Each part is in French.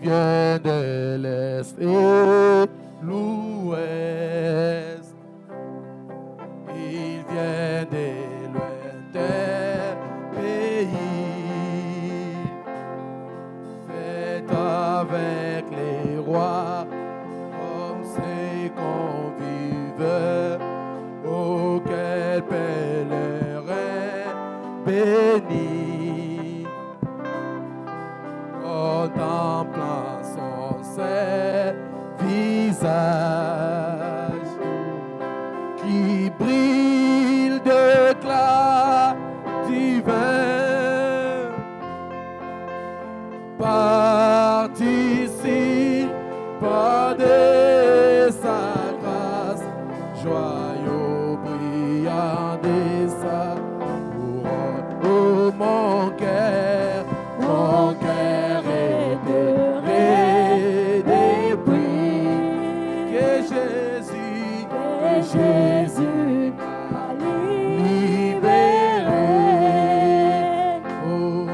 vient de l'Est et l'Ouest. Il vient des lointains pays. Faites avec les rois comme ses convives, auquel pèlerin béni, contemplant son saint visage, qui brille d'éclat divin, participe de sa grâce, joyau brillant de sa couronne. Oh, mon cœur est heureux depuis que Jésus m'a libéré. Oh,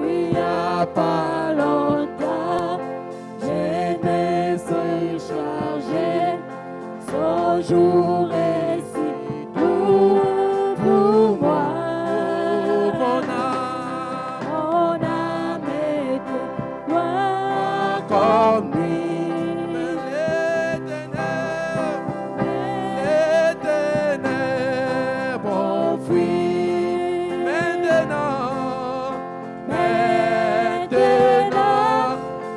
il n'y a pas longtemps, j'étais surchargé, son jour est si doux pour moi. Mon âme était loin comme nuit. Les ténèbres ont fui. Maintenant,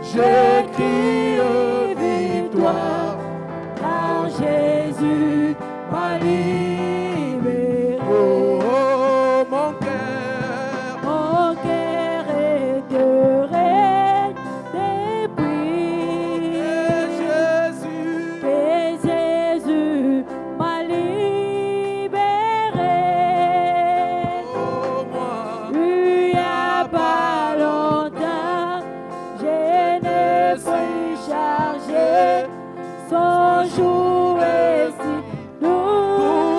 je crie victoire, car Jésus m'a libéré. Oh, mon cœur est heureux depuis que Jésus m'a libéré. Il n'y a pas longtemps, je ne suis chargé, son jour est si doux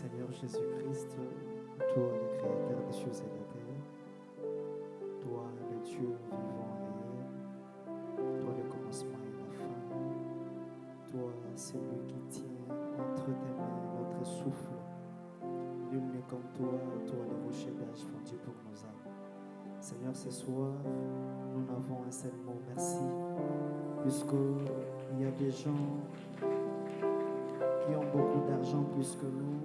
Seigneur Jésus-Christ, toi le Créateur des cieux et de la terre, toi le Dieu vivant et réel, toi le commencement et la fin, toi celui qui tient entre tes mains notre souffle. Nul n'est comme toi, toi le rocher d'âge fondu pour nos âmes. Seigneur, ce soir, nous n'avons un seul mot, merci, puisqu'il y a des gens qui ont beaucoup d'argent plus que nous.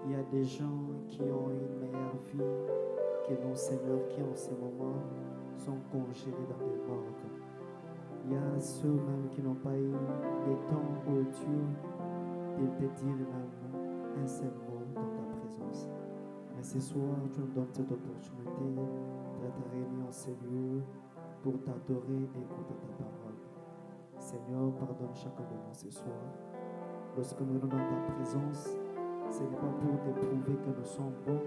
Il y a des gens qui ont une meilleure vie que nous, Seigneur, qui en ce moment sont congelés dans des morgues. Il y a ceux même qui n'ont pas eu le temps, oh Dieu, de te dire même un seul mot dans ta présence. Mais ce soir, tu nous donnes cette opportunité d'être réunis en ce lieu pour t'adorer et écouter ta parole. Seigneur, pardonne chacun de nous ce soir. Lorsque nous venons dans ta présence, ce n'est pas pour te prouver que nous sommes bons,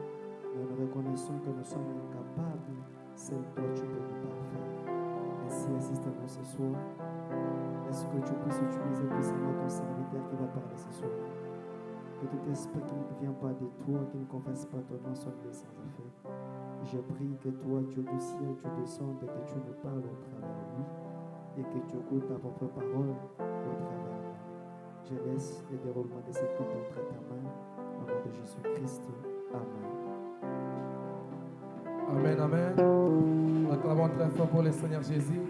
mais nous reconnaissons que nous sommes incapables. Seul toi, tu peux nous parfaire. Ainsi, assiste-nous ce soir. Est-ce que tu puisses utiliser puissamment ton serviteur qui va parler ce soir? Que tout esprit qui ne vient pas de toi, qui ne confesse pas ton nom, soit laissé sans effet. Je prie que toi, Dieu du ciel, tu descendes et que tu nous parles au travers de lui et que tu écoutes ta propre parole au travers de nous. Je laisse le déroulement de cette culte entre ta main. Au nom de Jésus-Christ. Amen. Amen, amen. Acclamons très fort pour le Seigneur Jésus.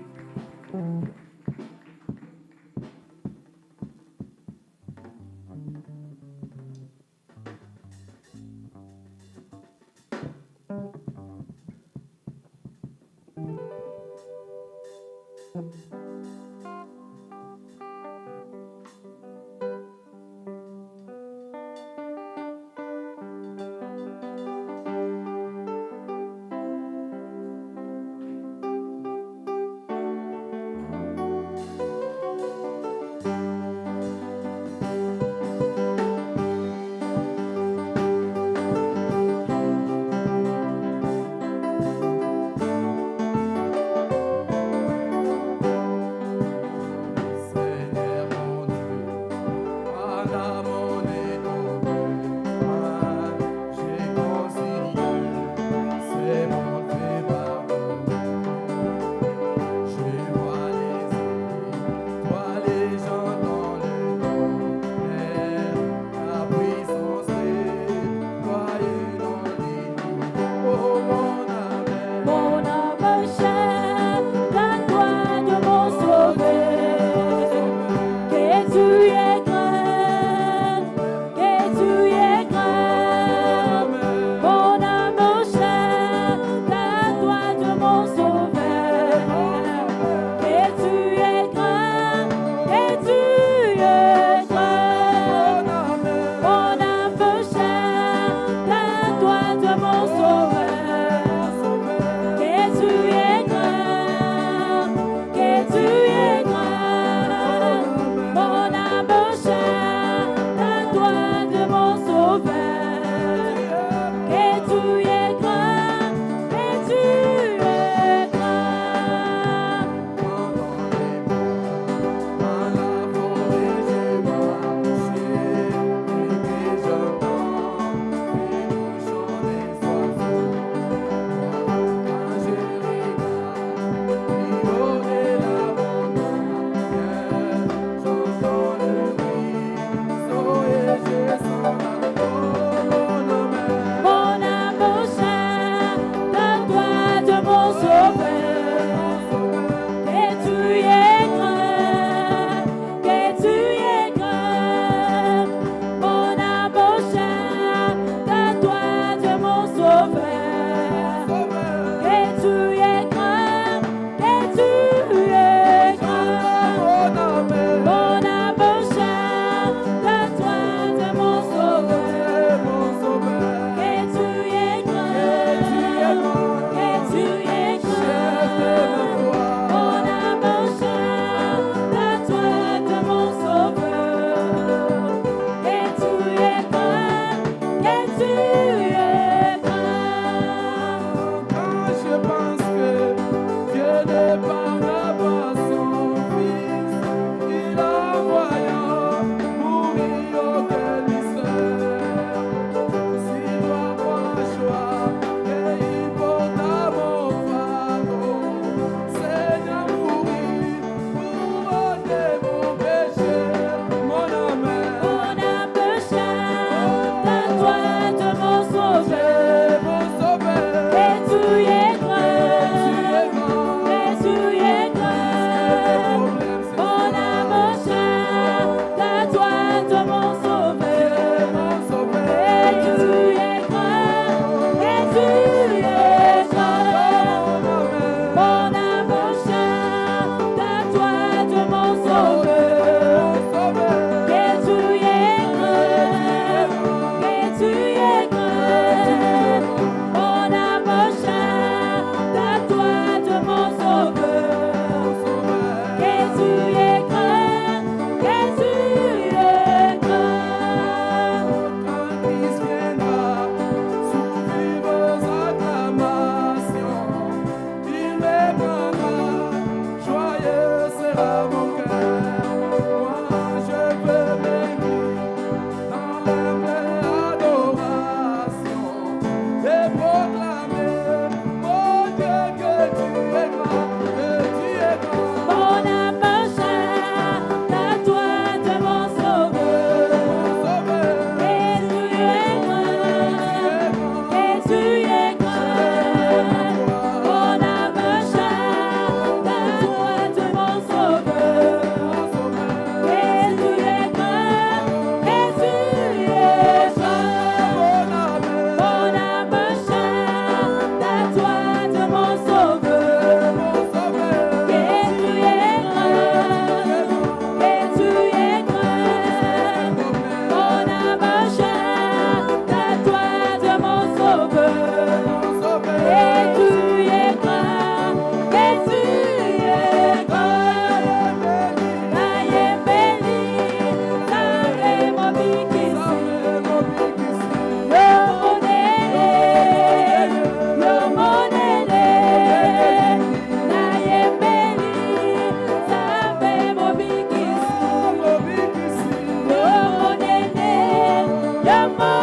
You're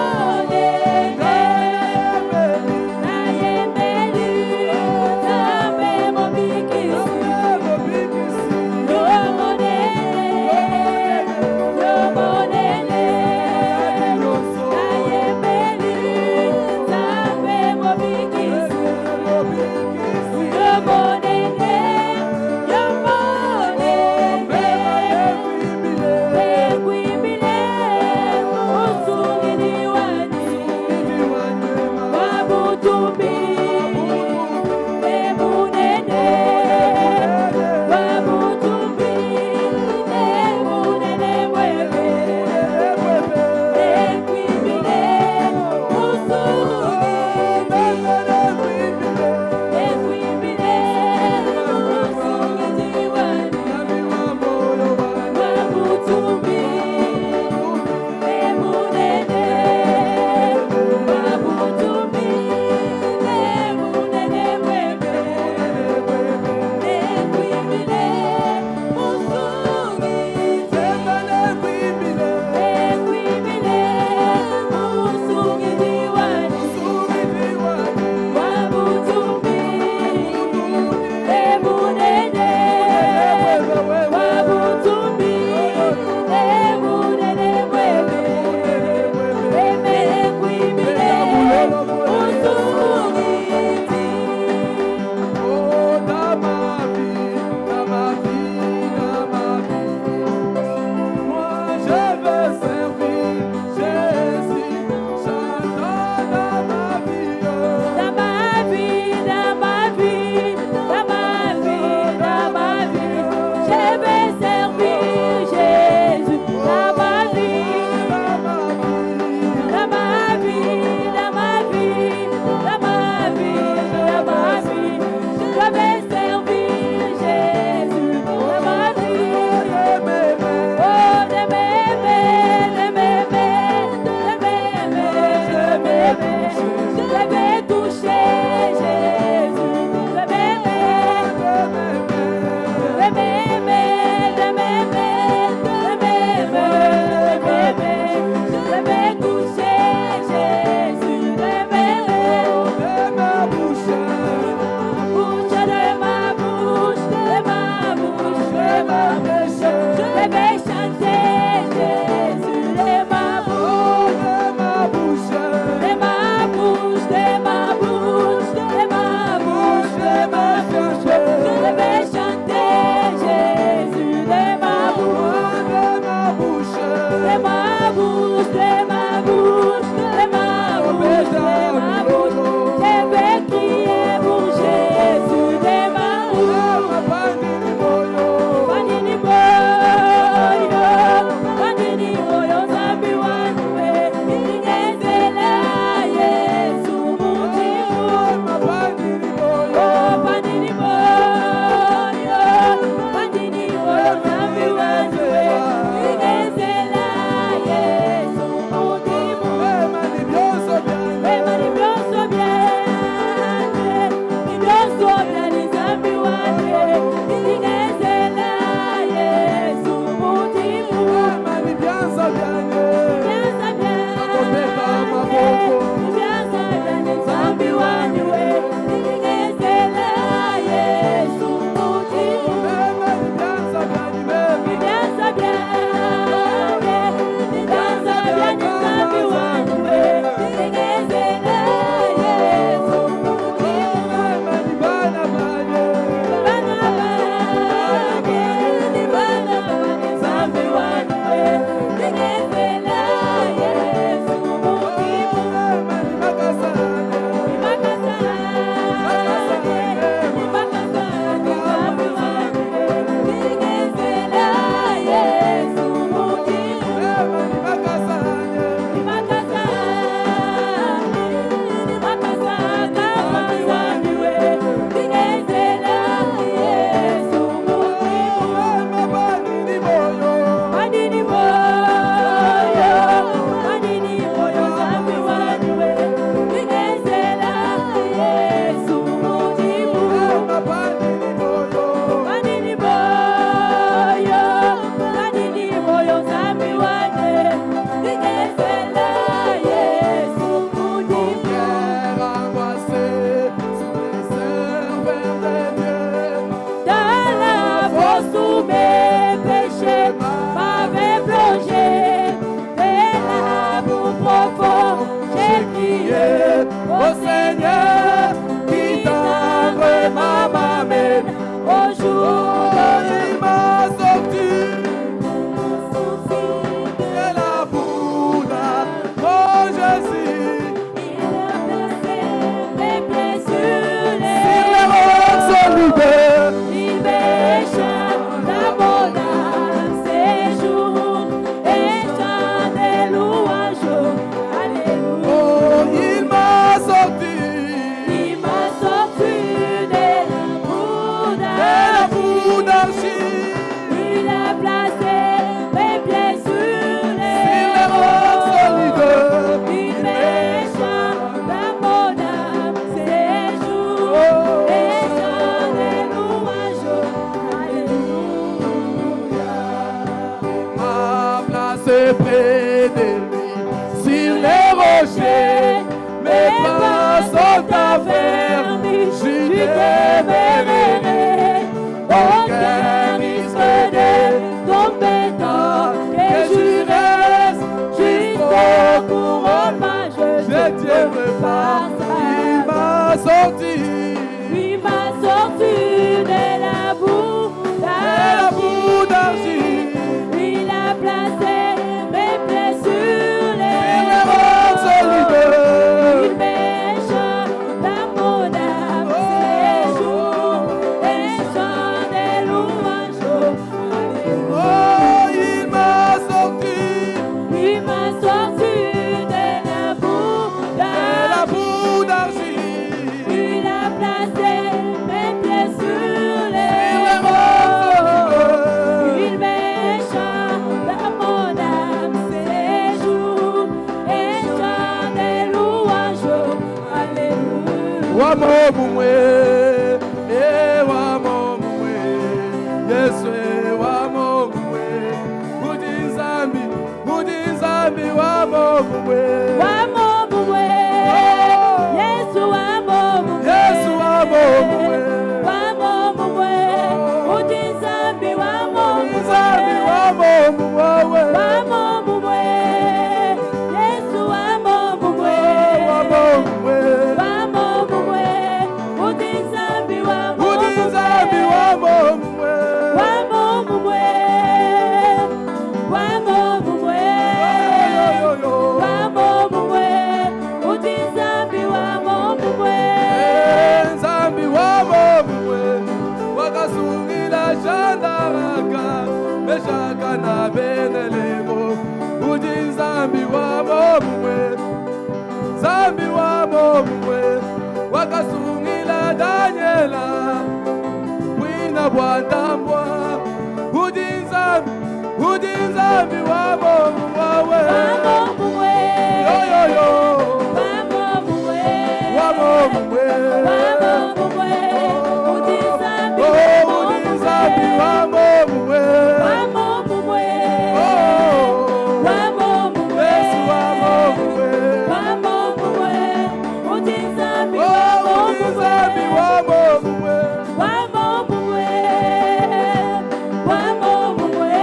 crier au Seigneur qui t'a vraiment m'amène. au jour Il m'a sorti de de la Bouddha. Oh Jésus, il a placé mes pieds sur les les rocs sont libres. il m'échappe à mon âme séjour et chante des louanges. Alléluia. Oh, il m'a sorti Il m'a sorti de de la la Bouddha. Bouddha. Il a placé mes pieds sur Les les rocs sont rocs. libres. Il m'échappe à mon âme séjour et chante des louanges. Alléluia. Ma place près de lui, sur les rochers, mes pas sont affermis, je demererai. Aucun risque de tomber tant que je reste jusqu'au couronnement, je ne tiendrai pas. Il m'a sorti Il m'a sorti de la boue de la boue d'argile. Il a placé mes pieds sur les Les rocs sont libres. Il m'échappe dans mon âme séjour et chante des louanges. Oh, il m'a sorti Il m'a sorti de la boue de la boue d'argile. Il a placé mes pieds sur les Les rocs sont libres. Il m'échappe dans mon âme séjour et chante des louanges. Alléluia. Wamomwe, wamomwe, Yesu wamomwe, udinzambi, wamomwe, Wamomwe, Yesu wamomwe, Yesu wamomwe, wamomwe, udinzambi wamomwe, udinzambi wamomwe, wamomwe, Yesu wamomwe, wamomwe, wamomwe, udinzambi wamomwe, udinzambi wamomwe, wamomwe, wamomwe, wamomwe, udinzambi wamomwe. nzambi wamomwe, wakasungila shandaraka, meshaka na benelego, udinzambi wamomwe, nzambi wamomwe, wakasungila Daniela, wina bwandambwa, udinzambi wamomwe, Wamomwe, yo yo yo, wamomwe, wamomwe, wamomwe, udinzambi oh udinzambi wamomwe, wamomwe, wamomwe, oh wamomwe, Yesu wamomwe, wamomwe, udinzambi oh udinzambi wamomwe, wamomwe, wamomwe, wamomwe,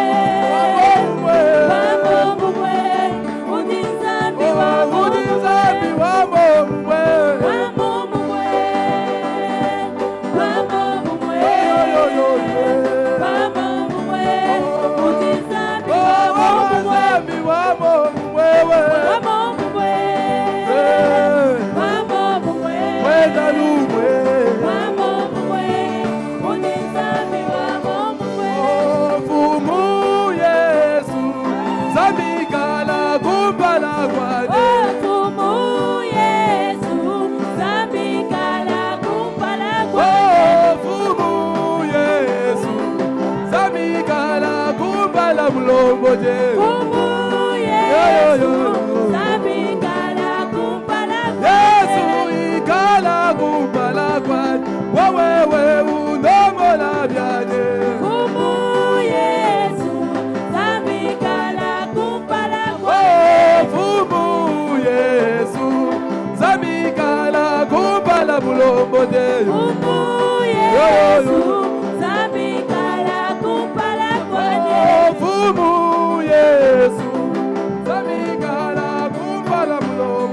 wamomwe, wamomwe, udinzambi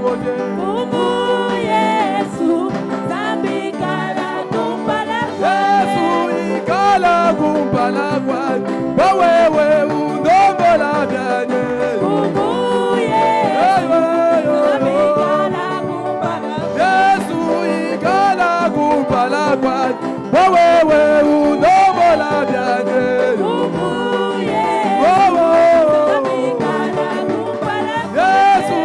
mlombo Yesu. Umu Yesu, Zambi kala kumpala Yesu ikala kumpala kwani, wewe undombola byanye. Umu Yesu, Zambi kala kumpala Yesu ikala kumpala kwani, wewe undombola byanye. Umu Yesu, Zambi kala kumpala Yesu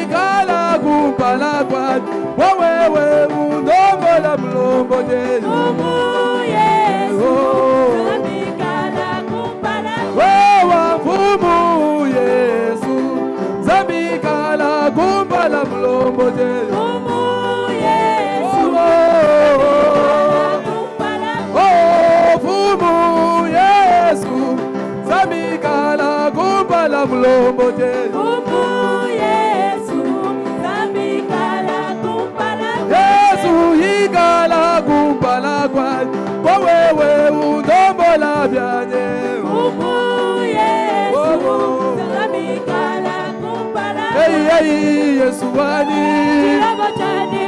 ikala kumpala kwani, wewe undombola mlombo Yesu. Umu Yesu, Zambi kala kumpala Wewe mfumu Yesu, Zambi kala kumpala mlombo Yesu. Umu Yesu, kumpala Mfumu Yesu, Zambi kala kumpala mlombo Yesu. Umu Yesu, Zambi kala kumpala Yesu ikala kumpala kwani, wewe undombola byanye. Umu Yesu, Zambi kala kumpala Hey, Yesu wani, Chilabo chani,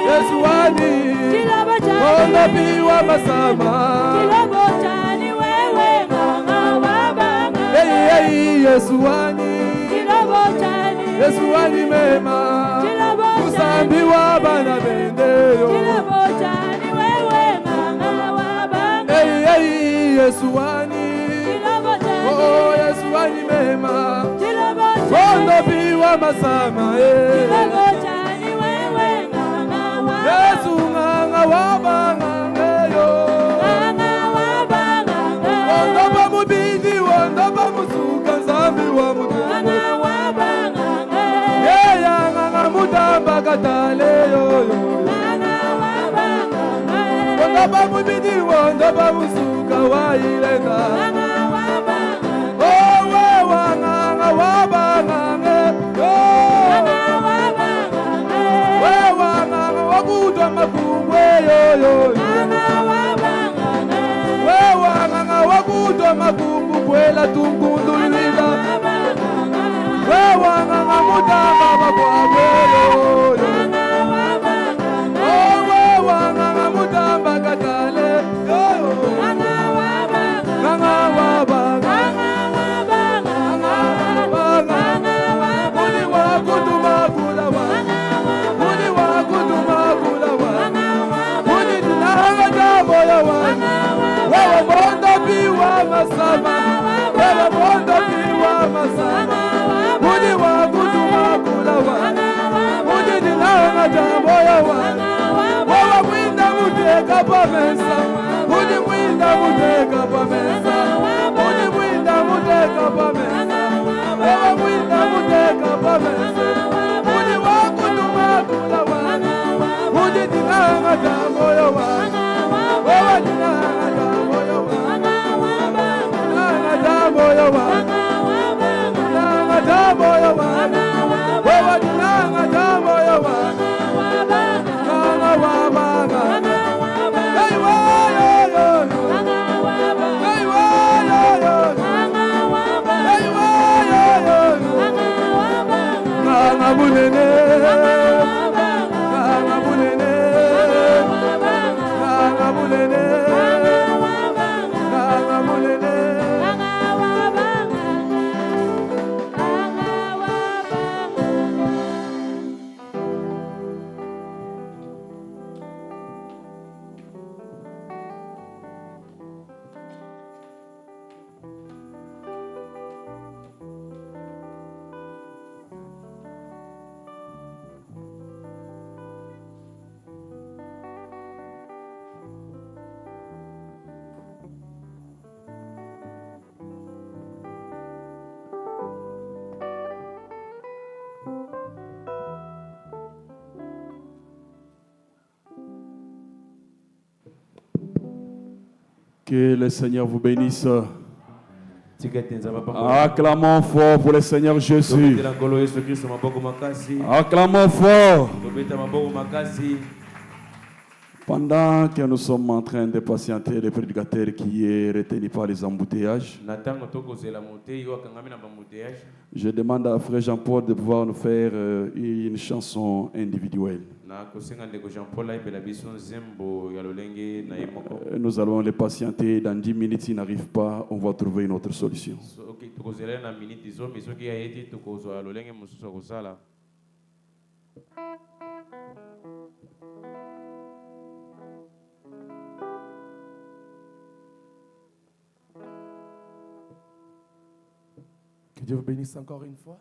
Yesu wani, Chilabo chani, Onapi wa masama. Chilabo chani, wewe nganga wabanga Hey, Yesu wani, Chilabo chani, Yesu wani mema, Chilabo Usambi chani, wa bana bendero. Chilabo chani, wewe nganga wabanga Hey, Yesu wani, Chilabo chani, oh Yesu wani mema, Chilabo chani, Onapi wa masama. Chilabo chani, wewe nganga wabanga Yesu nganga wa bana ngeyo. Nganga wabanga Ondaba mubidi, ondaba musuka, Zambi wa mutu. Nganga wabanga Yeya nganga mutamba katale yoyo. Nganga wabanga Ondaba mubidi, ondaba musuka wa ilenga. Nganga wabanga Oh wewa nganga wabangange. Nganga wabanga Wewa nganga wakutwa makumbwe yoyo. Nganga wabanga Wewa nganga wakutwa makumbu kwela tungundu lila. Wewa nganga mutamba makwabwe yoyo. Oh wewa nganga mutamba katale yoyo. Nganga wabanga. Muni wakutuma kula wa. Muni wakutuma kula wa. Muni dinanga jambo ya wa. Wewe mondo biwa masama. Wewe mondo biwa masama. Muni wakutuma kula wa. Muni dinanga jambo ya wa. Wewe mwinda muteka pa mesa. Muni mwinda muteka pa mesa. Muni mwinda muteka pa mesa. Wewe mwinda muteka pa mesa. Muni wakutuma kula wa. Muni dinanga jambo ya wa. Wewe dinanga jambo ya wa. Dinanga jambo ya wa. Dinanga jambo ya wa. Wewe dinanga jambo ya wa. Dinanga wa banga. Hey wa yo yo yo. Hey wa yo yo yo. Hey wa yo yo yo. Nganga munene. Nganga munene. Nganga munene. Nganga munene. Que le Seigneur vous bénisse. Acclamons fort pour le Seigneur Jésus. Acclamons fort Pendant que nous sommes en train de patienter le prédicateur qui est retenu par les embouteillages, je demande à Frère Jean-Paul de pouvoir nous faire une chanson individuelle. Nous allons les patienter. Dans 10 minutes, s'il n'arrive pas, on va trouver une autre solution. Que Dieu vous bénisse encore une fois.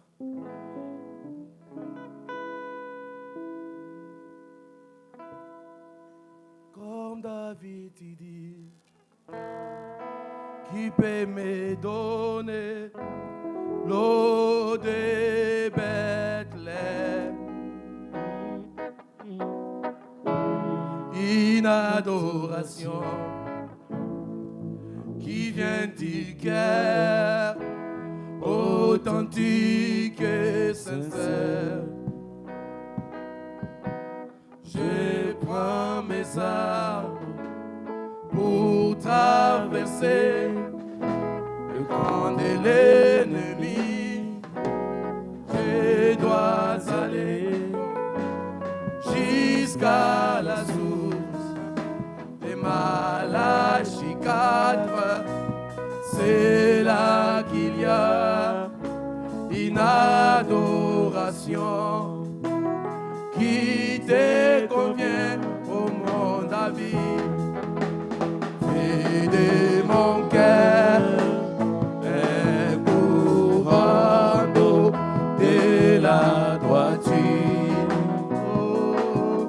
Comme David il dit, qui peut me donner l'eau de Bethléem? Une adoration qui vient du cœur, authentique et sincère. Je prends mes armes pour traverser le camp de l'ennemi. Je dois aller jusqu'à la source de Malachie 4. C'est là qu'il y a une adoration qui te convient, ô mon David. Fais de mon cœur un courant d'eau de la droiture. Oh,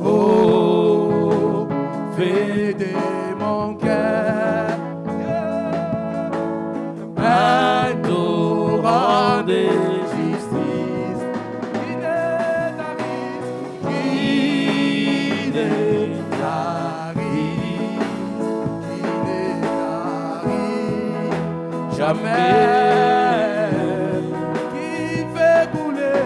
oh, fais de mon cœur un torrent de justice qui ne t'arrive jamais, qui fait couler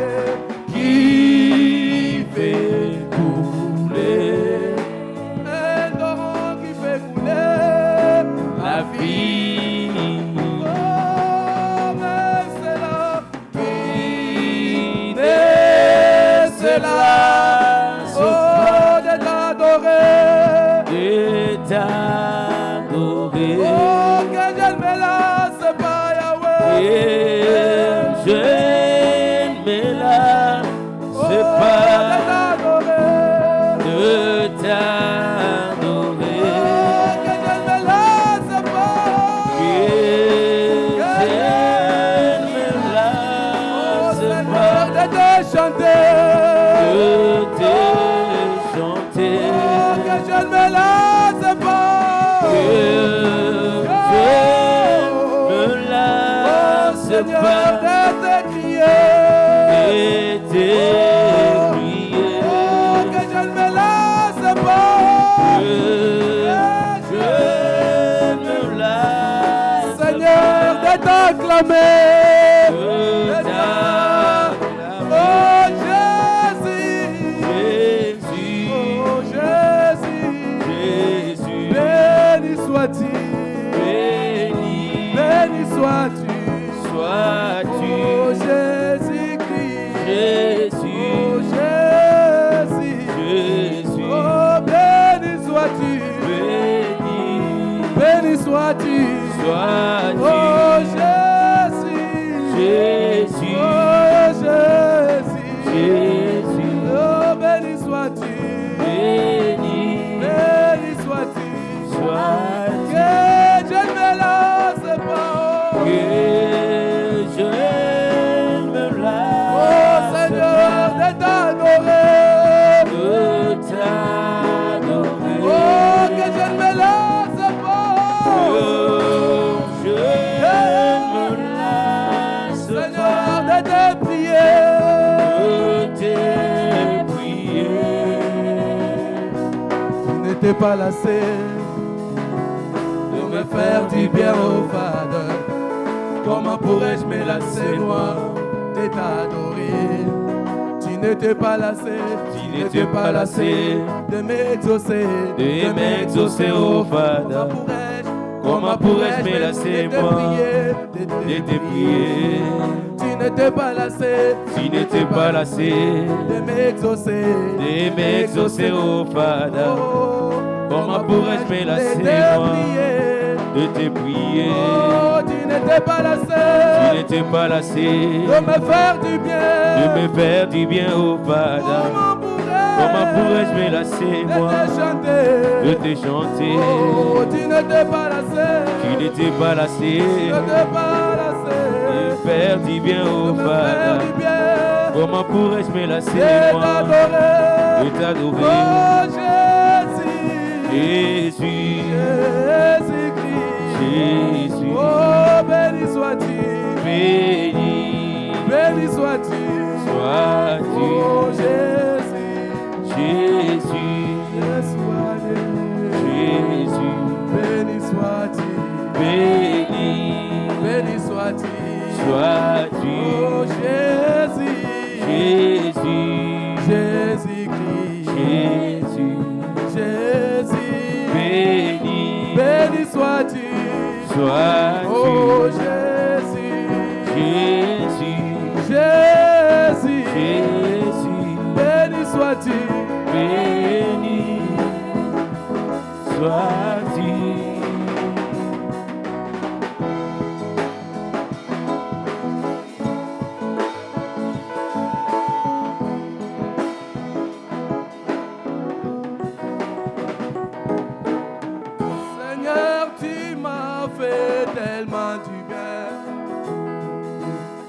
un torrent qui fait couler la vie. T'adorer. Oh, que je ne me lasse pas, Yahweh. Je ne me lasse pas de t'adorer. Oh, que je ne me lasse pas. Je ne me lasse pas de te chanter. De te chanter. Oh, que je ne me lasse pas. Seigneur, de te crier, oh, que je ne me lasse pas, Seigneur, de t'acclamer, oh Jésus, oh Jésus, béni sois-tu, béni sois-tu. Oh Jésus-Christ, oh Jésus, oh béni sois-tu, béni sois-tu, oh Jésus, oh Jésus, oh béni sois-tu, béni sois-tu, que je ne me lasse pas. Pas lassé de me faire du bien au Fade. Comment pourrais-je me lasser moi de t'adorer? Tu n'étais pas lassé, de m'exaucer, oh Fada. Comment pourrais-je me lasser, moi, de te prier? Tu n'étais pas lassé, de m'exaucer, oh Fada. Comment pourrais-je me lasser, moi, de te prier? Oh, tu n'étais pas lassé, de me faire du bien, oh Fada. Comment pourrais-je me lasser, moi, de te chanter? Oh, tu n'étais pas lassé, de faire du bien, oh Fada. Comment pourrais-je me lasser, moi, de t'adorer? Oh, Jésus, oh, béni sois-tu, béni sois-tu, oh Jésus, béni sois-tu, béni sois-tu, oh Jésus, Jésus, béni sois-tu, oh Jésus, béni sois-tu, Seigneur, tu m'as fait tellement du bien.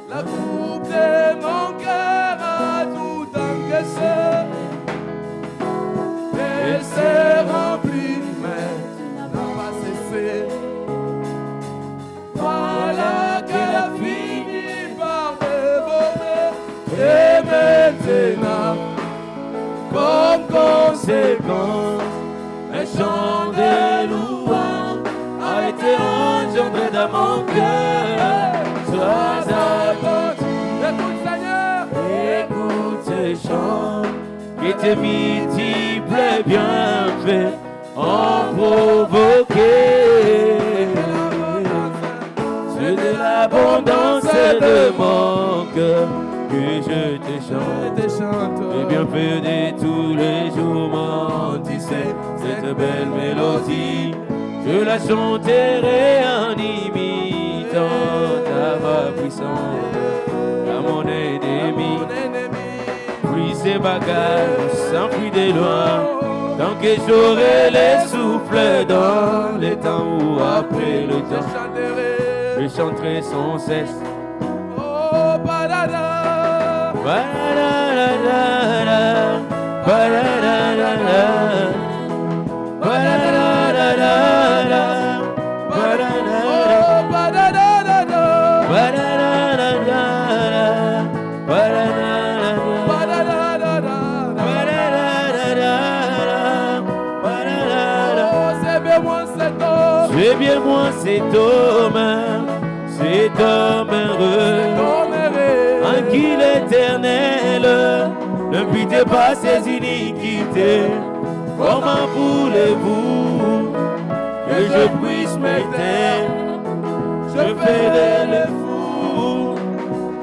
La coupe de mon cœur a tout encaissé. Elle s'est remplie, mais tu n'as pas cessé. Voilà qu'elle a fini par dévorer. Et maintenant, comme conséquence, un chant de louange a été engendré dans mon cœur. Sois attentif, écoute Seigneur, écoute ces chants qui tes multiples bienfaits ont provoqué. C'est de l'abondance de mon cœur que je te chante. Les bienfaits de tous les jours m'ont tissé cette belle mélodie. Je la chanterai en imitant ta voix puissante à mon ennemi. Puis ces bagarres s'enfuient de loin, tant que j'aurai les souffles dans les temps ou après le temps. Je chanterai sans cesse. Oh, badada, badada, badada, c'est bien moi cet homme heureux, en qui l'Éternel ne pitié pas ses iniquités. Comment voulez-vous que je puisse m'éteindre? Je ferai le fou,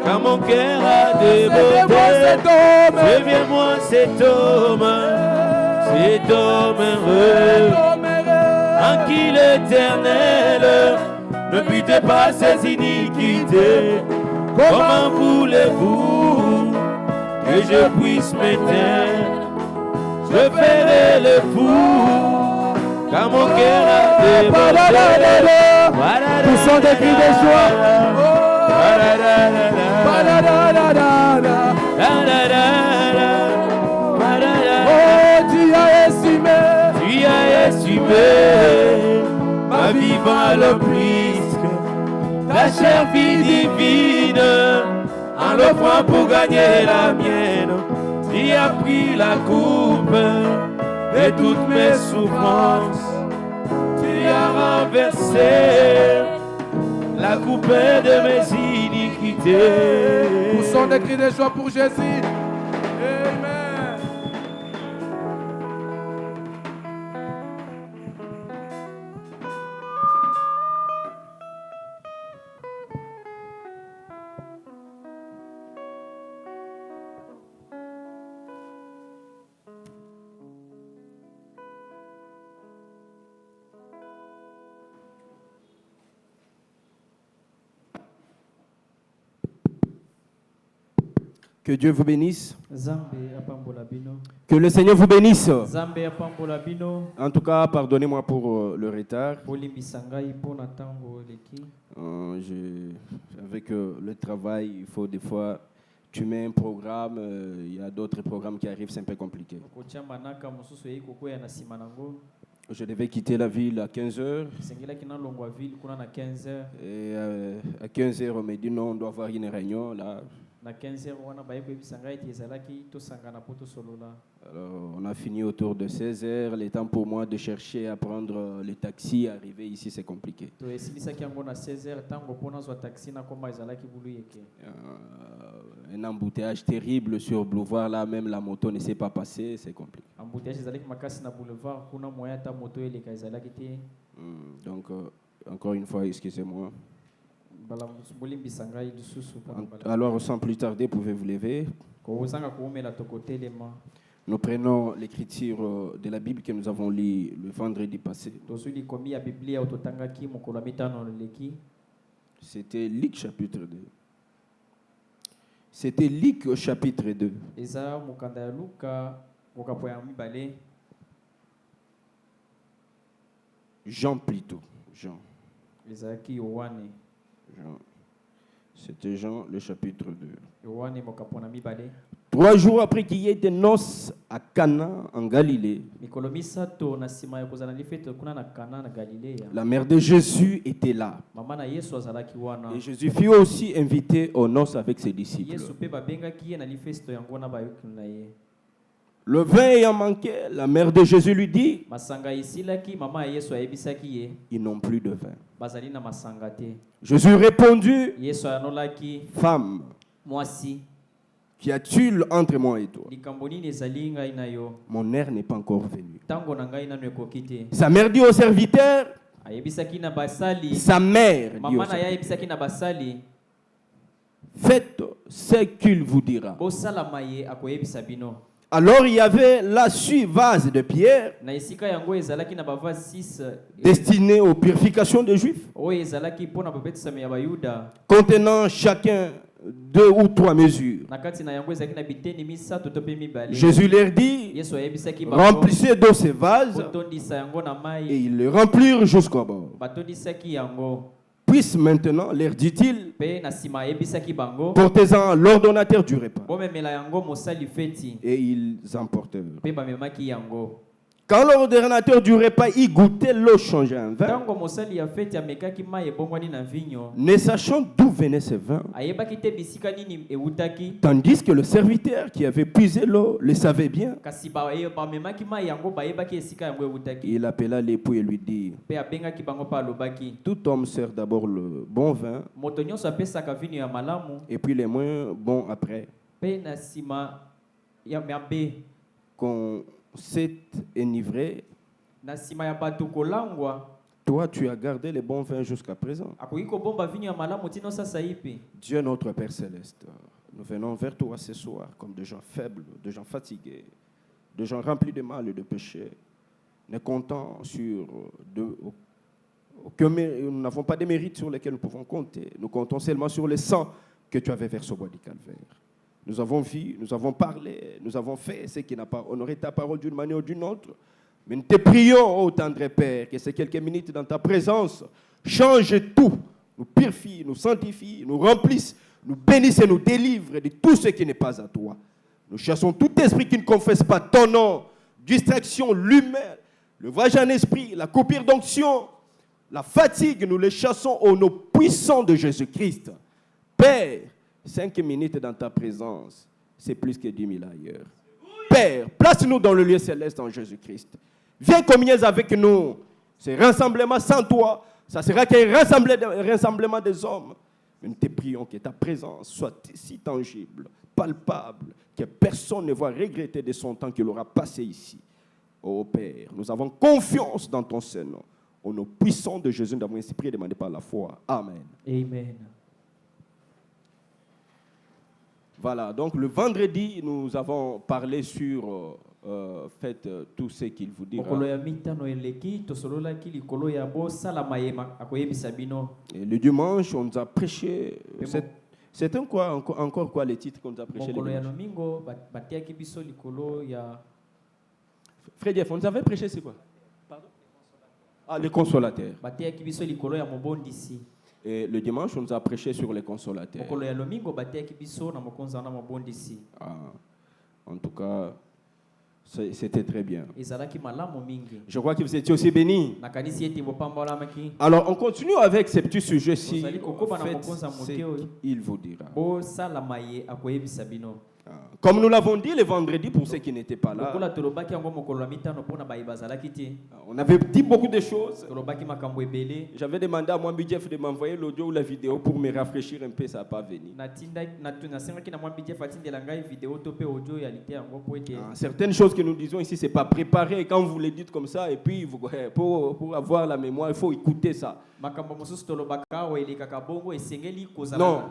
car mon cœur a débordé. C'est bien moi cet homme heureux, en qui l'Éternel ne pitié pas ses iniquités. Comment voulez-vous que je puisse m'éteindre? Je ferai le fou, car mon cœur a débordé. Poussons des cris de joie. Oh, tu as estimé ma vie le plus, ta chère vie divine, en l'offrant pour gagner la mienne. Tu as pris la coupe de toutes mes souffrances. Tu as renversé la coupe de mes iniquités. Poussons des cris de joie pour Jésus. Que Dieu vous bénisse. Nzambe apambola bino. Que le Seigneur vous bénisse. Nzambe apambola bino. En tout cas, pardonnez-moi pour le retard. Bolimbisa ngai mpona ntango eleki. Avec le travail, il faut des fois, tu mets un programme, il y a d'autres programmes qui arrivent, c'est un peu compliqué. Kotia manaka mosusu ei kokwea na nsima nango. Je devais quitter la ville à 15h. Esengelaki nalongwa ville kuna na 15h. Et à 15h, on m'a dit non, on doit avoir une réunion là. Na 15h wana baye koyebisa ngai ete ezalaki tosangana po tosolola. Alors, on a fini autour de 16h. Le temps pour moi de chercher à prendre le taxi, arriver ici, c'est compliqué. To esilisaki yango na 16h ntango mpo nazwa taxi nakoma ezalaki bulu yeke. Un embouteillage terrible sur Boulevard, là même la moto ne s'est pas passée, c'est compliqué. Embouteillage ezalaki makasi na boulevard kuna moya ata moto eleka ezalaki te. Donc, encore une fois, excusez-moi. Bolimbisa ngai lisusu mpona mbala. Alors, sans plus tarder, pouvez-vous lever. Kozanga koomela tokotelema. Nous prenons l'écriture de la Bible que nous avons lue le vendredi passé. Tozwi likomi ya biblia ototangaki mokolo ya mitano eleki. C'était Luc chapitre 2. C'était Luc chapitre 2. Eza mokanda ya Luka mokapo ya mibale. Jean plutôt. Jean. Ezalaki Yohane. Jean. C'était Jean le chapitre 2. Yohane mokapo na mibale. 3 jours après qu'il y ait des noces à Cana en Galilée, Mikolo misato na nsima ya kozala na lifete kuna na Kana na Galilea. la mère de Jésus était là. Mama na Yesu azalaki wana. Et Jésus fut aussi invité aux noces avec ses disciples. Yesu pe babengaki ye na lifesto yango na bayoki na ye. Le vin ayant manqué, la mère de Jésus lui dit, Masanga isilaki mama ya Yesu ayebisaki ye. ils n'ont plus de vin. Bazali na masanga te. Jésus répondit, Yesu anolaki femme, mwasi. qu'y a-t-il entre moi et toi? Likambo nini ezali ngai na yo? Mon heure n'est pas encore venue. Tango na ngai nanu ekoki te. Sa mère dit au serviteur, Ayebisaki na basali. sa mère dit au Mama na ye serviteur, ayebisaki na basali. faites ce qu'il vous dira. Bosalama ye akoyebisa bino. Alors il y avait là 6 vases de pierre Na esika yango ezalaki na bavase 6 destinés aux purifications des Juifs, oyo ezalaki mpona babetisami ya bayuda. contenant chacun 2 ou 3 mesures. Na kati na yango ezalaki na biteni misato to pe mibale. Jésus leur dit, Yesu ayebisaki bango. remplissez d'eau ces vases, Botondisa yango na et mai. ils le remplirent jusqu'au bord. Batondisaki yango. Puisse maintenant, leur dit-il, Pe na sima ayebisaki bango. portez-en l'ordonnateur du repas. Bomemela yango mosali feti. Et ils emportèrent. Pe bamemaki yango. Quand l'ordonnateur du repas y goûtait l'eau changée en vin, Tango mosali ya feti amekaki mai ebongwani na vinyo. ne sachant d'où venait ce vin, Ayebaki te bisika nini eutaki. tandis que le serviteur qui avait puisé l'eau le savait bien, Kasi bamemaki mai yango bayebaki esika yango eutaki. il appela l'époux et lui dit, Pe abengaki bango pa alobaki. tout homme sert d'abord le bon vin, Moto nyonso apesaka vinyo ya malamu. et puis les moins bons après. Pe na sima ya mabe. Qu'on s'est enivré, Na sima ya bato kolangwa. toi tu as gardé les bons vins jusqu'à présent. Akoki kobomba vinyo ya malamu tino sasa ipi. Dieu notre Père Céleste, nous venons vers toi ce soir comme des gens faibles, des gens fatigués, des gens remplis de mal et de péché, ne comptant sur nous n'avons pas de mérites sur lesquels nous pouvons compter. Nous comptons seulement sur le sang que tu avais versé au bois du calvaire. Nous avons vu, nous avons parlé, nous avons fait ce qui n'a pas honoré ta parole d'une manière ou d'une autre. Mais nous te prions, ô tendre Père, que ces quelques minutes dans ta présence changent tout, nous purifient, nous sanctifient, nous remplissent, nous bénissent et nous délivrent de tout ce qui n'est pas à toi. Nous chassons tout esprit qui ne confesse pas ton nom, distraction, l'humain, le voyage en esprit, la coupure d'onction, la fatigue, nous les chassons au nom puissant de Jésus-Christ. Père, 5 minutes dans ta présence, c'est plus que 10 000 ailleurs. Père, place-nous dans le lieu céleste en Jésus-Christ. Viens communier avec nous. Ce rassemblement sans toi, ça sera qu'un rassemblement des hommes. Mais nous te prions que ta présence soit si tangible, palpable, que personne ne va regretter de son temps qu'il aura passé ici. Ô Père, nous avons confiance dans ton Saint-Nom. Au nom puissant de Jésus, nous avons ainsi prié et demandé par la foi. Amen. Amen. Voilà, donc le vendredi, nous avons parlé sur faites tout ce qu'il vous dira. Et le dimanche, on nous a prêché C'était quoi, encore quoi les titres qu'on nous a prêchés? Mokolo ya lomingo batiaki biso likolo ya Frère Jeff, on nous avait prêché c'est quoi? Pardon? Ah, les consolateurs. batiaki biso likolo ya mobondisi. Et le dimanche, on nous a prêché sur les consolateurs. Mokolo ya lomingo batiaki biso na mokonza na mobondisi. Ah, en tout cas, c'était très bien. Ezalaki malamu mingi. Je crois que vous étiez aussi bénis. Na kanisi eti bopambolamaki. Alors, on continue avec ces petits sujets-ci. Ozali kokoba na Faites mokonza ce moke oyo. qu'il vous dira. Bo salama ye akoyebisa bino. Comme nous l'avons dit le vendredi pour ceux qui n'étaient pas là, Lokola tolobaki yango mokolo ya mitano pona bayibazalaki te. on avait dit beaucoup de choses. Tolobaki makambo ebele. J'avais demandé à Mwambi Jeff de m'envoyer l'audio ou la vidéo pour me rafraîchir un peu, ça n'a pas venu. Nasengaki na mwambi Jeff atindela ngai video to pe audio ya lite yango po ete. Certaines choses que nous disons ici, ce n'est pas préparé. Quand vous les dites comme ça, et puis pour avoir la mémoire, il faut écouter ça. Makambo mosusu tolobaka o elekaka bongo esengeli kozala. Non,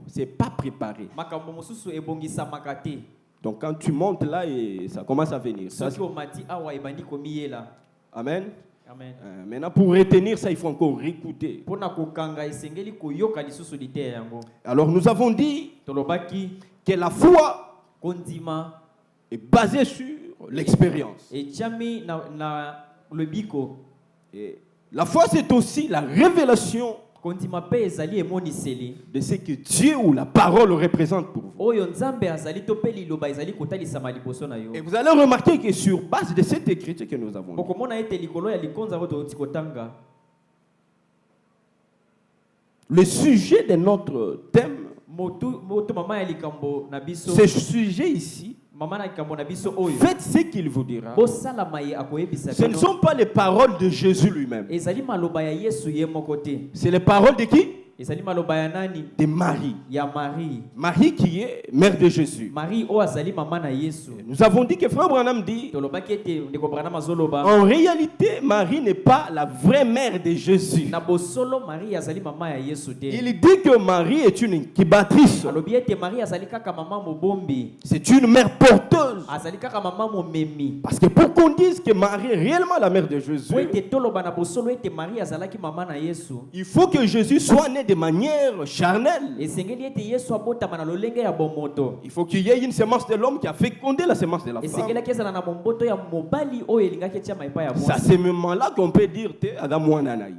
c'est pas préparé. Makambo mosusu ebongisa makate. Donc quand tu montes là, et ça commence à venir. Ça, Soki omati awa ebandi komiyela. Amen. Amen. Maintenant, pour retenir ça, il faut encore réécouter. Pona kokanga esengeli koyoka lisusu lite yango. Alors nous avons dit Tolobaki que la foi kondima est basée sur l'expérience. et chami na lebiko. Et la foi, c'est aussi la révélation Kondima pe ezali emoniseli. de ce que Dieu ou la parole représente pour vous. Oyo nzambe azali to pe liloba ezali kotalisa maliboso na yo. Et vous allez remarquer que sur base de cette écriture que nous avons, Bokomona ete likolo ya likonza ko to kotanga. le sujet de notre thème, Moto mama ya likambo na biso. ce sujet ici, Mama na likambo na biso oyo. faites ce qu'il vous dira. Bo salama ye akoyebisa Ce ne bino. sont pas les paroles de Jésus lui-même. Ezali maloba ya Yesu ye moko te. C'est les paroles de qui? Ezali maloba ya nani? De Marie. Ya Marie. Marie qui est mère de Jésus. Marie o azali mama na Yesu. Nous avons dit que Frère Branham dit, Tolobaki ete ndeko Branham azoloba. en réalité, Marie n'est pas la vraie mère de Jésus. Na bosolo Marie azali mama ya Yesu te. Il dit que Marie est une incubatrice. Alobi ete Marie azali kaka mama mobombi. C'est une mère porteuse. Azali kaka mama momemi. Parce que pour qu'on dise que Marie est réellement la mère de Jésus, Po ete toloba na bosolo ete Marie azalaki mama na Yesu. il faut que Jésus soit né de manière charnelle. Esengeli ete Yesu abotama na lolenge ya bomoto. Il faut qu'il y ait une semence de l'homme qui a fécondé la semence de la femme. Esengeli kezala na momboto ya mobali oyo elingaki tia maipa ya C'est à mwasi. ce moment-là qu'on peut dire te Adam Wananaï.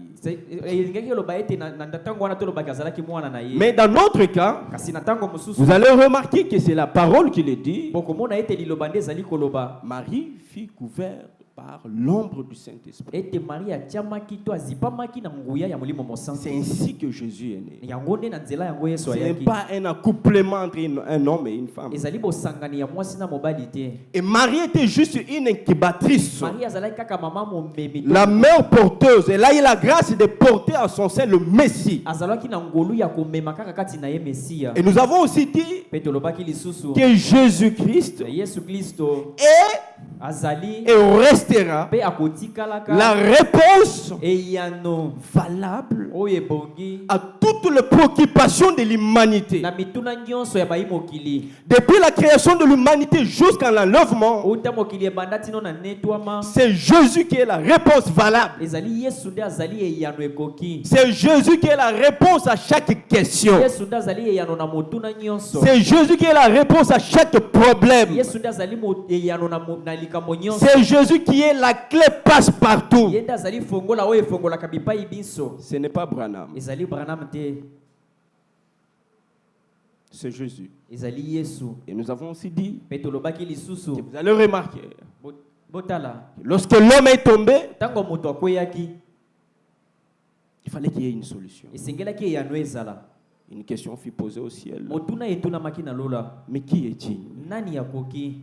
Elingaki loba ete na ntango wana toloba azalaki mwana na ye. Mais dans notre cas, Kasi na ntango mosusu vous allez remarquer que c'est la parole qui le dit. bokomona ete liloba nde ezali koloba. Marie fut couverte par l'ombre du Saint-Esprit. Ete Marie atiamaki to azipamaki na nguya ya molimo C'est mosantu. ainsi que Jésus est né. Yango nde na nzela yango Yesu Ce n'est ayaki. pas un accouplement entre un homme et une femme. Ezali bosangani ya mwasi na mobali te. Et Marie était juste une incubatrice. Marie azalaki kaka mama momemi. La mère porteuse. Elle a eu la grâce de porter en son sein le Messie. Azalaki na ngolu ya komema kaka kati na ye Mesia. Et nous avons aussi dit Pe tolobaki lisusu. que Jésus-Christ Yesu Kristo est azali et restera pe akotikalaka la réponse eyano valable oyo ebongi à toutes les préoccupations de l'humanité. na mituna nyonso ya bayimokili. Depuis la création de l'humanité jusqu'à l'enlèvement, Uta mokili ebanda tino na netwama. c'est Jésus qui est la réponse valable. Ezali Yesu nde azali eyano ekoki. C'est Jésus qui est la réponse à chaque question. Yesu nde azali eyano na motuna nyonso. C'est Jésus qui est la réponse à chaque problème. Yesu nde azali eyano na likambo nyonso. C'est Jésus qui est la clé passe-partout. Ye nde azali fongola oyo efongolaka bipai biso. Ce n'est pas Branham, Ezali Branham te. c'est Jésus. Ezali Yesu. Et nous avons aussi dit, Pe tolobaki lisusu. que vous allez remarquer, Botala. lorsque l'homme est tombé, Tango moto akweyaki. il fallait qu'il y ait une solution. Esengelaki eyano ezala. Une question fut posée au ciel. Motuna etunamaki na lola. Mais qui est-il Nani yakoki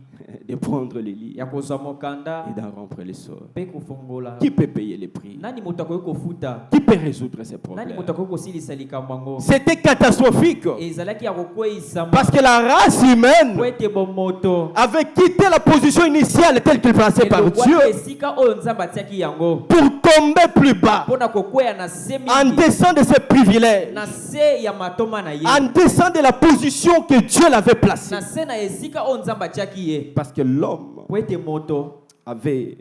de prendre les lits ya kozwa mokanda et d'en rompre les sorts? pe kofongola? Qui peut payer les prix? Nani moto akoki kofuta? Qui peut résoudre ces Nani problèmes? moto akoki kosilisa likambo yango? C'était catastrophique Ezalaki ya kokweyisama parce que la race humaine po ete bomoto avait quitté la position initiale telle qu'il passait par Dieu elongwaki esika oyo nzambe atiaki yango pour tomber plus bas, mpona kokweya na se en mingi, descend de ses privilèges, na se ya matoma na ye, en descend de la position que Dieu l'avait placée. na se na esika oyo nzambe atiaki ye, Parce que l'homme po ete moto avait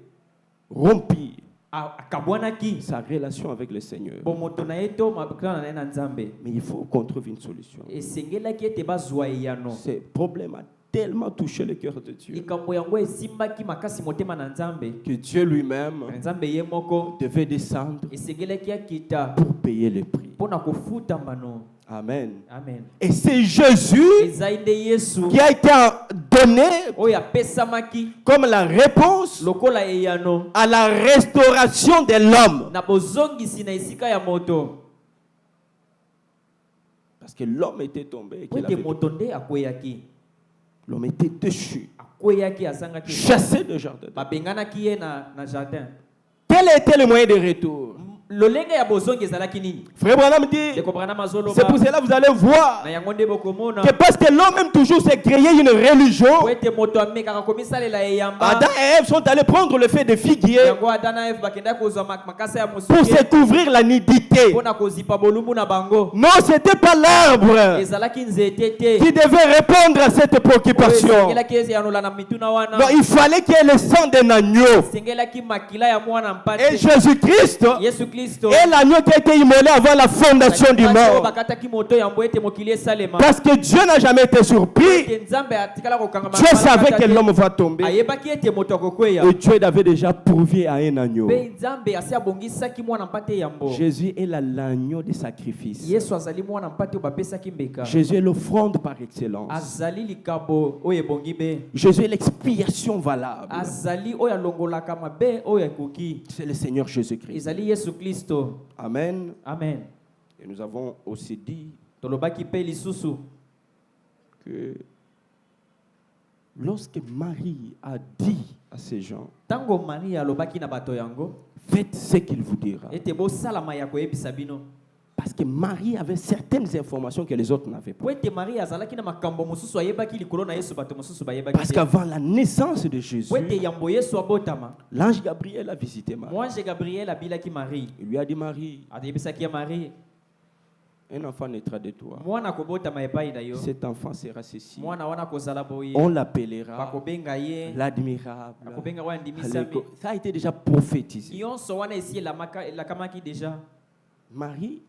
rompu akabwanaki sa relation avec le Seigneur. bomoto na ye to mabokana na ye na Nzambe. Mais il faut qu'on trouve une solution. Esengelaki ete bazwa eyano. Ce problème a tellement touché le cœur de Dieu Likambo yango esimbaki makasi motema na Nzambe. que Dieu lui-même Nzambe ye moko devait descendre esengelaki akita pour payer le prix. mpona kofuta mbano. Amen. Amen. Et c'est Jésus Ezali nde Yesu qui a été donné oyo apesamaki comme la réponse lokola eyano à la restauration de l'homme. na bozongisi na esika ya moto. Parce que l'homme était tombé. Po ete moto nde akweyaki. L'homme était déchu, Akweyaki azangaki. chassé de jardin. Babenganaki ye na jardin. Quel était le moyen de retour? Lolenge ya bozongi ezalaki nini? Frère Branham dit, Ndeko Branham azoloba. c'est pour cela que vous allez voir Na yango nde bokomona. que parce que l'homme aime toujours se créer une religion, Po ete moto amekaka komisalela eyamba. Adam et Ève sont allés prendre le fait de figuier Yango Adam na Eve bakenda kozwa makasa ya pour mosuke. se couvrir la nudité. Pona kozipa bolumbu na bango. Non, c'était pas l'arbre Ezalaki nzete te. qui devait répondre à cette préoccupation. Esengelaki ezanola na mituna wana. Non, il fallait qu'il y ait le sang d'un agneau. Esengelaki makila ya mwana Et mpate. Jésus-Christ Yesu Kristo. est l'agneau qui a été immolé avant la fondation du monde. Bakataki moto yango ete mokili esalema. Parce que Dieu n'a jamais été surpris. Ete Nzambe atikala kokanga Dieu savait que l'homme va tomber. ayebaki ete moto akokweya. Et Dieu avait déjà pourvu à un agneau. Pe Nzambe asi abongisaki mwana mpate yambo. Jésus est l'agneau de sacrifice. Yesu azali mwana mpate oyo bapesaki mbeka. Jésus est l'offrande par excellence. Azali likabo oyo ebongi be. Jésus est l'expiation valable. Azali oyo alongolaka mabe oyo ekoki. C'est le Seigneur Jésus-Christ. Ezali Yesu Kristo. Amen. Amen. Et nous avons aussi dit Tolobaki pe lisusu que lorsque Marie a dit à ces gens, tango Maria alobaki na bato yango faites ce qu'il vous dira. ete bosalama ya koyebisa bino. Parce que Marie avait certaines informations que les autres n'avaient pas. Po ete Maria azalaki na makambo mosusu ayebaki likolo na Yesu bato mosusu bayebaki. Parce qu'avant la naissance de Jésus, Po ete yambo Yesu abotama. l'ange Gabriel a visité Marie. Moi Gabriel abilaki Marie. Il lui a dit, Marie, Adebisaki ya Marie. un enfant naîtra de toi. Mwana kobotama epai na yo. Cet enfant sera ceci. Mwana wana kozala boye. On l'appellera Bakobenga ye. l'admirable. Bakobenga wana ndimisami. Ça a été déjà prophétisé. Yonso wana esi elakamaki déjà. Marie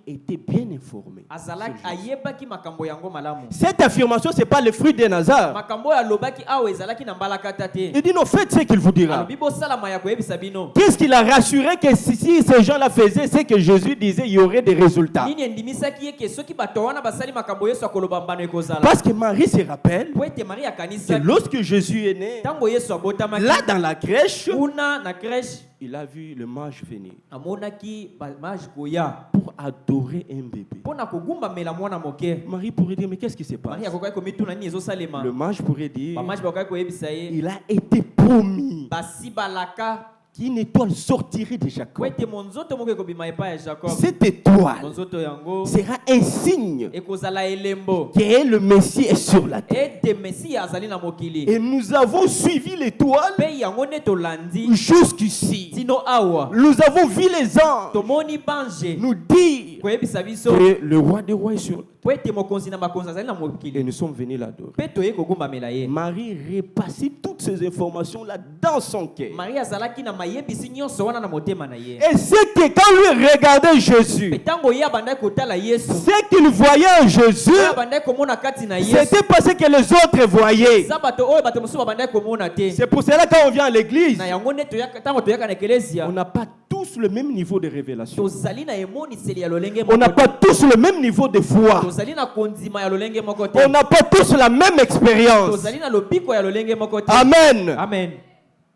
était bien informée. Azalaki ayebaki makambo yango malamu. Cette affirmation, ce n'est pas le fruit d'un hasard. Makambo ya lobaki awe ezalaki na mbalakata te. Il dit non, faites ce qu'il vous dira. Alobi bosalama ya koyebisa bino. Qu'est-ce qu'il a rassuré que si ces gens-là faisaient ce que Jésus disait, il y aurait des résultats. Nini endimisaki ye ke soki bato wana basali makambo Yesu akoloba mbano ekozala. Parce que Marie se rappelle Po ete Marie que akanisa lorsque Jésus est né, tango Yesu abotamaki. là dans la crèche, Una na crèche il a vu le mage venir amonaki mage koya pour adorer un bébé. pona kogumba mela mwana moke. Marie pourrait dire, mais qu'est-ce qui se passe? Marie akokai komituna nini ezosalema. Le mage pourrait dire, Bamage bakokai koyebisa ye. il a été promis Basi balaka qu'une étoile sortirait de Jacob. po ete monzoto moko ekobima epai ya Jacob. Cette étoile Monzoto yango sera un signe ekozala elembo que le Messie est sur la terre. ete Mesia azali na mokili. Et nous avons suivi l'étoile Pe yango nde tolandi jusqu'ici. tino awa. Nous avons vu les anges Tomoni banje nous dire koyebisa biso que le roi des rois est sur la terre. po ete mokonzi na makonzi azali na Et mokili. nous sommes venus l'adorer. Pe toye kogumbamela ye. Marie repassait toutes ces informations-là dans son cœur. Marie azalaki na mayebisi nyonso wana na motema na ye. Et c'est que quand lui regardait Pe Jésus, tango ye abandaki kotala Yesu. ce qu'il voyait en Jésus, Oyo abandaki komona kati na Yesu. c'était pas ce que les autres voyaient. Eza bato oyo bato mosusu babandaki komona te. C'est pour cela quand on vient à l'église, Na yango nde tango toyaka na ekelezia on n'a pas tous le même niveau de révélation. tozali na emoniseli ya lolenge On n'a moko pas te. tous le même niveau de foi. Tozali na kondima ya lolenge moko te. On n'a pas tous la même expérience. Tozali na lobiko ya lolenge moko te. Amen. Amen.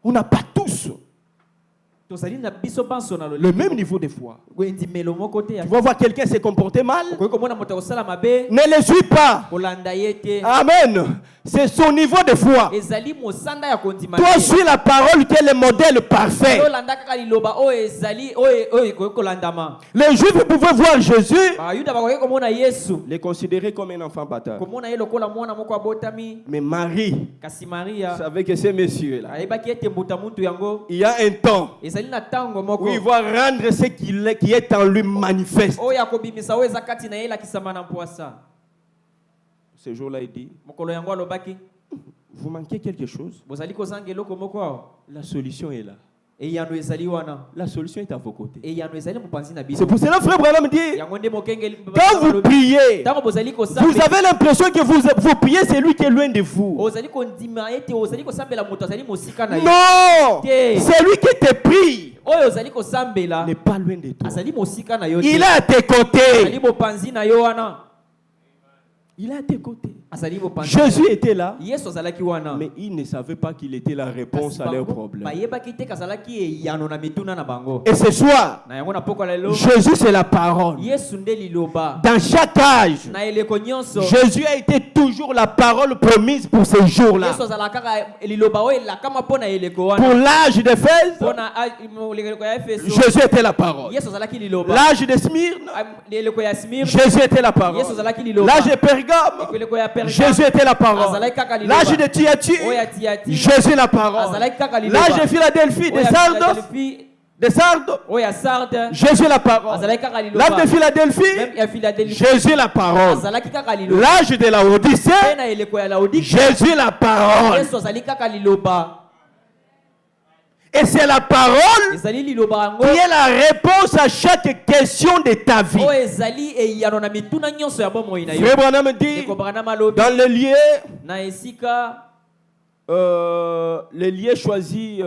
On n'a pas tous Tozali na biso banso na le lolenge. même niveau de foi. Ndimelo moko te. Tu vas voir quelqu'un se comporter mal, Okoki komona moto akosala mabe ne le suis pas. kolanda ye te. Amen. C'est son niveau de foi. Ezali mosanda ya kondima Toi, te. suis la parole qui est le modèle parfait. Yolanda kaka liloba oyo ezali oyo ekoki kolandama. Les Juifs pouvaient voir Jésus, Bayuda bakoki komona Yesu. les considérer comme un enfant bâtard. Komona ye lokola mwana moko abotami. Mais Marie Kasi Maria savait que ces messieurs-là, ayebaki ete mbuta muntu yango il y a un temps ezali na tango où moko il va rendre ce qui est en lui manifeste. oyo akobimisa oyo eza kati na ye elakisama na mpwasa. Ce jour-là, il dit, Mokolo yango alobaki vous manquez quelque chose? bozali kozanga eloko moko awa. La solution est là. Et yano ezali wana. La solution est à vos côtés. Et yano ezali mopanzi na biso. C'est pour cela, frère Branham dit, Yango nde mokengeli. quand vous priez, Tango bozali ko sambela. vous avez l'impression que vous priez celui qui est loin de vous. Ozali ko ndima ete ozali ko sambela moto azali mosika na yo. Non, Te. celui qui te prie Oyo ozali ko sambela. n'est pas loin de toi. Azali mosika na yo. Il est à tes côtés. Azali mopanzi na yo wana. Il est à tes côtés. Azali mopanzi. Jésus était là, Yesu azalaki wana. mais il ne savait pas qu'il était la réponse à leurs problèmes. Bayebaki te kazalaki yano na mituna na bango. Et ce soir, Na yango na poko lelo. Jésus c'est la parole. Yesu nde liloba. Dans chaque âge, Na eleko nyonso. Jésus a été toujours la parole promise pour ces jours-là. Yesu azalaka liloba oyo lakama pona eleko wana. Pour l'âge d'Éphèse, Pona eleko ya Efeso. Jésus était la parole. Yesu azalaki liloba. L'âge de Smyrne, Eleko ya Smyrne. Jésus était la parole. Yesu azalaki liloba. L'âge de Pergame, Eleko ya Perga. Jésus était la parole. Azalaki kaka liloba. L'âge de Thyatire, Oya Thyatire. Jésus la parole. Azalaki kaka liloba. L'âge de Philadelphie, de Oya Sardes, Philadelphie. de Sardes, Oya Sardes. Jésus la parole. Azalaki kaka liloba. L'âge de Philadelphie, Même ya Philadelphie. Jésus la parole. Azalaki kaka liloba. L'âge de la Odyssée, Na eleko ya Laodicée. Jésus la parole. Yesu azali kaka liloba. Et c'est la parole Ezali liloba yango. qui est la réponse à chaque question de ta vie. Oyo ezali eyano na mituna nyonso ya bomoi na yo. Frère Branham dit, Eko Branham alobi. dans le lieu, Na esika. les lieux choisis,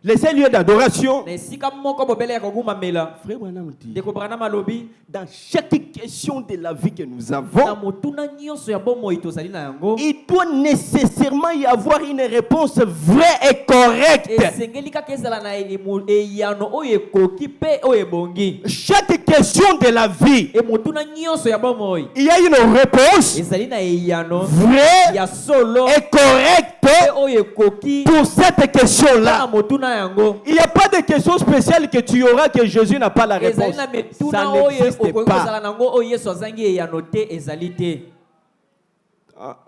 les seuls lieux d'adoration. Na esika moko bobele ya kogumamela. Frère Branham dit, Eko Branham alobi. dans chaque question de la vie que nous Na avons, motuna nyonso ya bomoi tozali na yango. il doit nécessairement y avoir une réponse vraie et correcte. Esengeli kaka ezala na eyano oyo ekoki pe oyo ebongi. Chaque question de la vie, E motuna nyonso ya bomoi. il y a une réponse Ezali na eyano. vraie Ya solo. et correcte Pe oyo ekoki. pour cette Na question-là. motuna yango. Il n'y a pas de question spéciale que tu auras que Jésus n'a pas la réponse. Ezali na Ça mituna oyo n'existe okoki kozala pas. nango oyo Yesu azangi eyano te ezali te.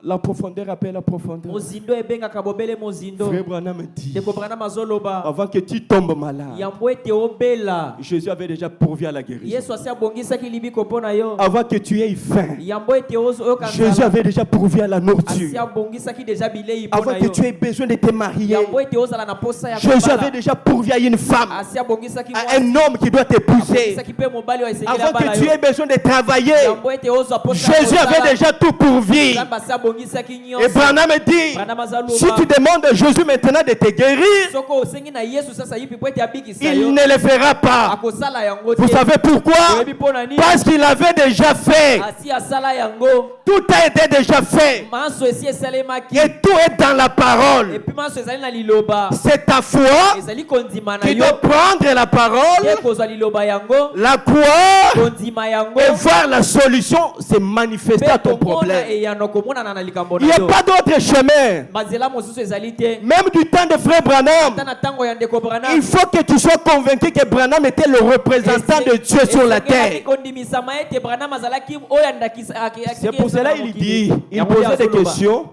La profondeur appelle la profondeur. Mozindo ebengaka bobele mozindo. Frère Branham dit, Ndeko Branham azoloba. avant que tu tombes malade, Yambo ete obela. Jésus avait déjà pourvu à la guérison. Yesu asi abongisaki libiko mpo na yo. Avant que tu aies faim, Yambo ete oyoka Jésus nzala. avait déjà pourvu à la Asi nourriture. abongisaki deja bilei mpo Avant na que yo. tu aies besoin de te marier, Yambo ete ozala na posa ya Jésus kobala. avait déjà pourvu à une femme, Asi abongisaki à un homme qui doit t'épouser. abongisaki pe mobali wa esengeli Avant abala que tu yo. aies besoin de travailler, Yambo ete ozwa posa ya Jésus kosala. avait déjà tout pourvu. Nzambe asi abongisaki Et nyonso. Branham dit, Branham azaloba. si tu demandes à Jésus maintenant de te guérir, Soko osengi na Yesu sasa yipi po ete abikisa il yo. ne le fera pas. Akosala yango te. Vous savez pourquoi? Oyebi mpo na nini? Parce qu'il avait déjà fait. Asi asala yango. Tout a été déjà fait. Manso esi esalemaki. Et tout est dans la parole. Epi manso ezali na liloba. C'est ta foi Ezali kondima na qui yo. doit prendre la parole, Ye kozwa liloba yango. la croire Kondima yango. et voir la solution se manifester à ton Pe komona problème. eyano komonana na likambo Il na n'y a yo. pas d'autre chemin. Banzela mosusu ezali te. Même du temps de frère Branham, Ata na ntango ya ndeko Branham. il faut que tu sois convaincu que Branham était le représentant de Dieu sur la terre. Kondimisama ete Branham azalaki oyo andakisa. C'est pour cela qu'il dit, il posait des questions.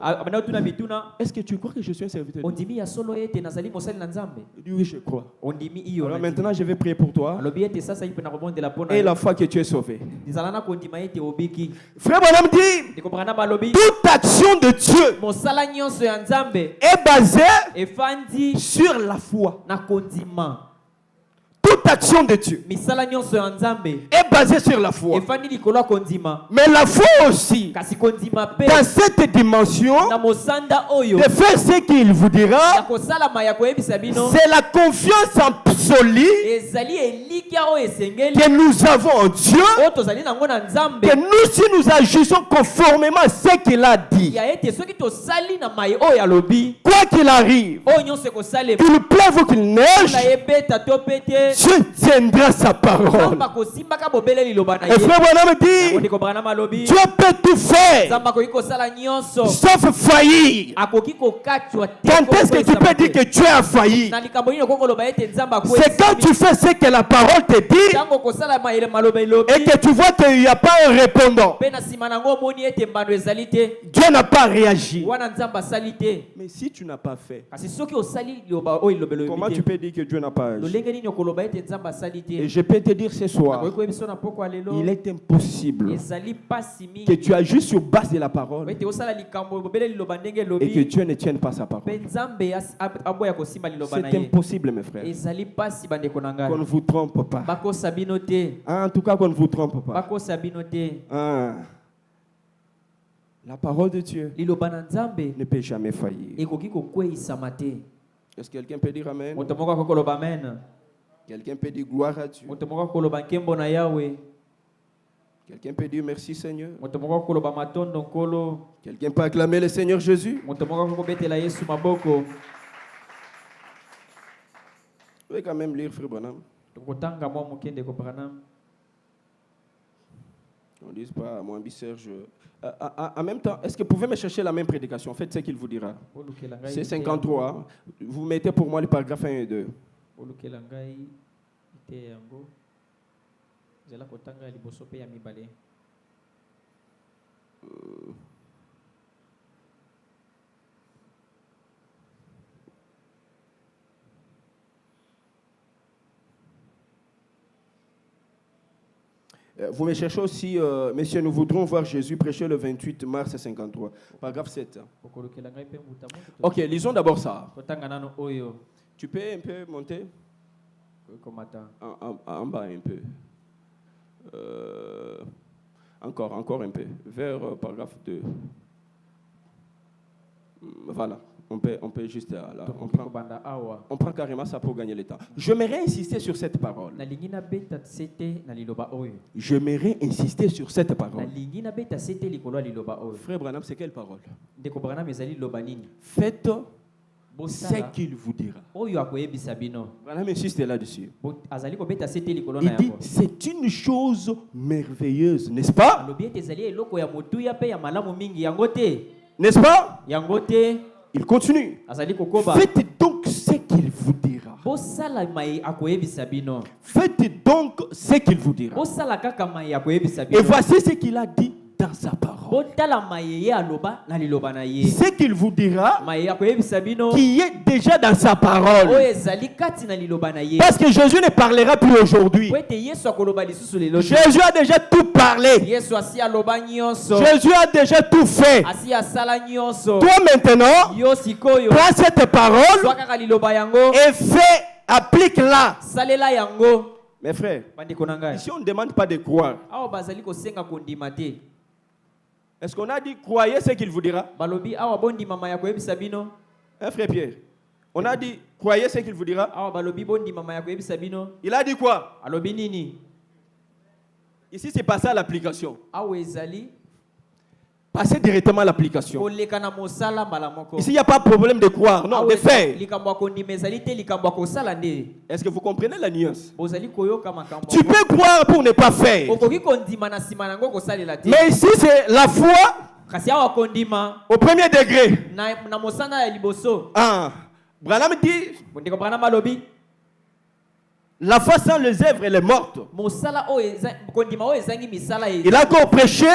Est-ce que tu crois que je suis un serviteur de Dieu? Ondimi ya solo ete nazali mosali na Nzambe. Il dit, oui, je crois. Ondimi iyo. Alors maintenant, je vais prier pour toi Alobi ete sasa yipe na kobondela pona. et la fois que tu es sauvé. Nzala na kondima ete obiki. Frère Branham dit, Ndeko Branham alobi. toute action de Dieu Mosala nyonso ya Nzambe est basée efandi sur la foi. na kondima. Toute action de Dieu Misala nyonso ya Nzambe est basée sur la foi. efandi likolo ya kondima. Mais la foi aussi, Kasi kondima pe dans cette dimension, na mosanda oyo de faire ce qu'il vous ya dira, kosalama ya koyebisa bino c'est la confiance absolue ezali elikya oyo esengeli que nous avons en Dieu, oyo tozali nango na Nzambe que nous, si nous agissons conformément à ce qu'il a dit, ya ete soki tosali na mai oyo alobi quoi qu'il arrive, oyo nyonso ekosalema qu'il pleuve ou qu'il neige, na ebeta to pete Dieu tiendra sa parole. Nzambe akosimbaka bobele liloba na Et frère Branham dit, ndeko Branham alobi Dieu peut tout faire, Nzambe akoki kosala nyonso sauf faillir. akoki kokatwa te Quand est-ce que tu peux dire que Dieu a failli? na likambo nini okoki koloba ete Nzambe C'est quand tu fais ce que la parole te dit ntango kosala maloba elobi et que tu vois qu'il n'y a pas un répondant. mpe na nsima nango omoni ete mbano ezali te Dieu n'a pas réagi. wana Nzambe asali te. Mais si tu n'as pas fait, Kasi soki osali liloba oyo ilobelo comment tu peux dire que Dieu n'a pas agi? lolenge nini okoloba ete Et je peux te dire ce soir, il est impossible que tu agisses sur base de la parole et que Dieu ne tienne pas sa parole. C'est impossible, mes frères. Qu'on ne vous trompe pas. En tout cas, qu'on ne vous trompe pas. La parole de Dieu ne peut jamais faillir. Est-ce que quelqu'un peut dire Amen? Quelqu'un peut dire gloire à Dieu? Quelqu'un peut dire merci Seigneur? Quelqu'un peut acclamer le Seigneur Jésus? Vous pouvez quand même lire Frère Branham. On ne dit pas à mon ami Serge. En même temps, est-ce que vous pouvez me chercher la même prédication? Faites ce qu'il vous dira. C'est 53. Vous mettez pour moi les paragraphes 1 et 2. Vous me cherchez aussi, messieurs, nous voudrons voir Jésus prêcher le 28 mars 53. Paragraphe 7. Ok, lisons d'abord ça. Tu peux un peu monter en bas un peu. Encore un peu. Vers paragraphe 2. Voilà. On peut juste là. On prend carrément ça pour gagner le temps. J'aimerais insister sur cette parole. J'aimerais insister sur cette parole. Frère Branham, c'est quelle parole? Faites ce qu'il vous dira. Branham insiste là-dessus. Il dit, c'est une chose merveilleuse, n'est-ce pas? N'est-ce pas? Il continue. Faites donc ce qu'il vous dira. Faites donc ce qu'il vous dira. Et voici ce qu'il a dit dans sa parole. Ce qu'il vous dira, qui est déjà dans sa parole. Parce que Jésus ne parlera plus aujourd'hui. Jésus a déjà tout parlé. Jésus a déjà tout fait. Toi maintenant, prends cette parole et applique-la. Mes frères, ici on ne demande pas de croire. Est-ce qu'on a dit croyez ce qu'il vous dira? Hein, frère Pierre? On a dit croyez ce qu'il vous dira? Il a dit quoi? Ici c'est passé à l'application. Passez directement à l'application. Ici il n'y a pas de problème de croire, non, de faire. Est-ce que vous comprenez la nuance? Tu peux croire pour ne pas faire. Mais ici c'est la foi au premier degré. Branham dit la foi sans les œuvres, elle est morte. Il a encore prêché.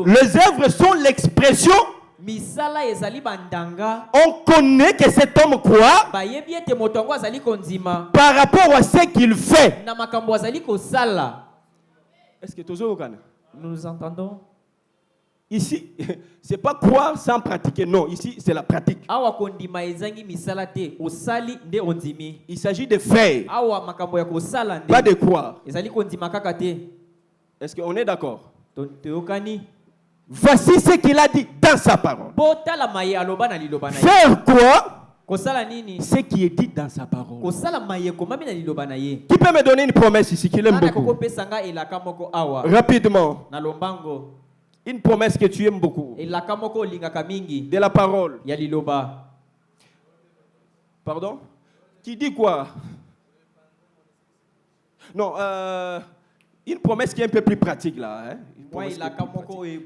Les œuvres sont l'expression. On connaît que cet homme croit par rapport à ce qu'il fait. Est-ce que nous nous entendons? Ici, c'est pas croire sans pratiquer. Non, ici, c'est la pratique. Il s'agit de faire, pas de croire. Est-ce qu'on est d'accord? Voici ce qu'il a dit dans sa parole. Faire quoi? Ce qui est dit dans sa parole. Qui peut me donner une promesse ici qu'il aime beaucoup? Rapidement. Une promesse que tu aimes beaucoup. De la parole. Pardon? Qui dit quoi? Non, une promesse qui est un peu plus pratique là. Hein?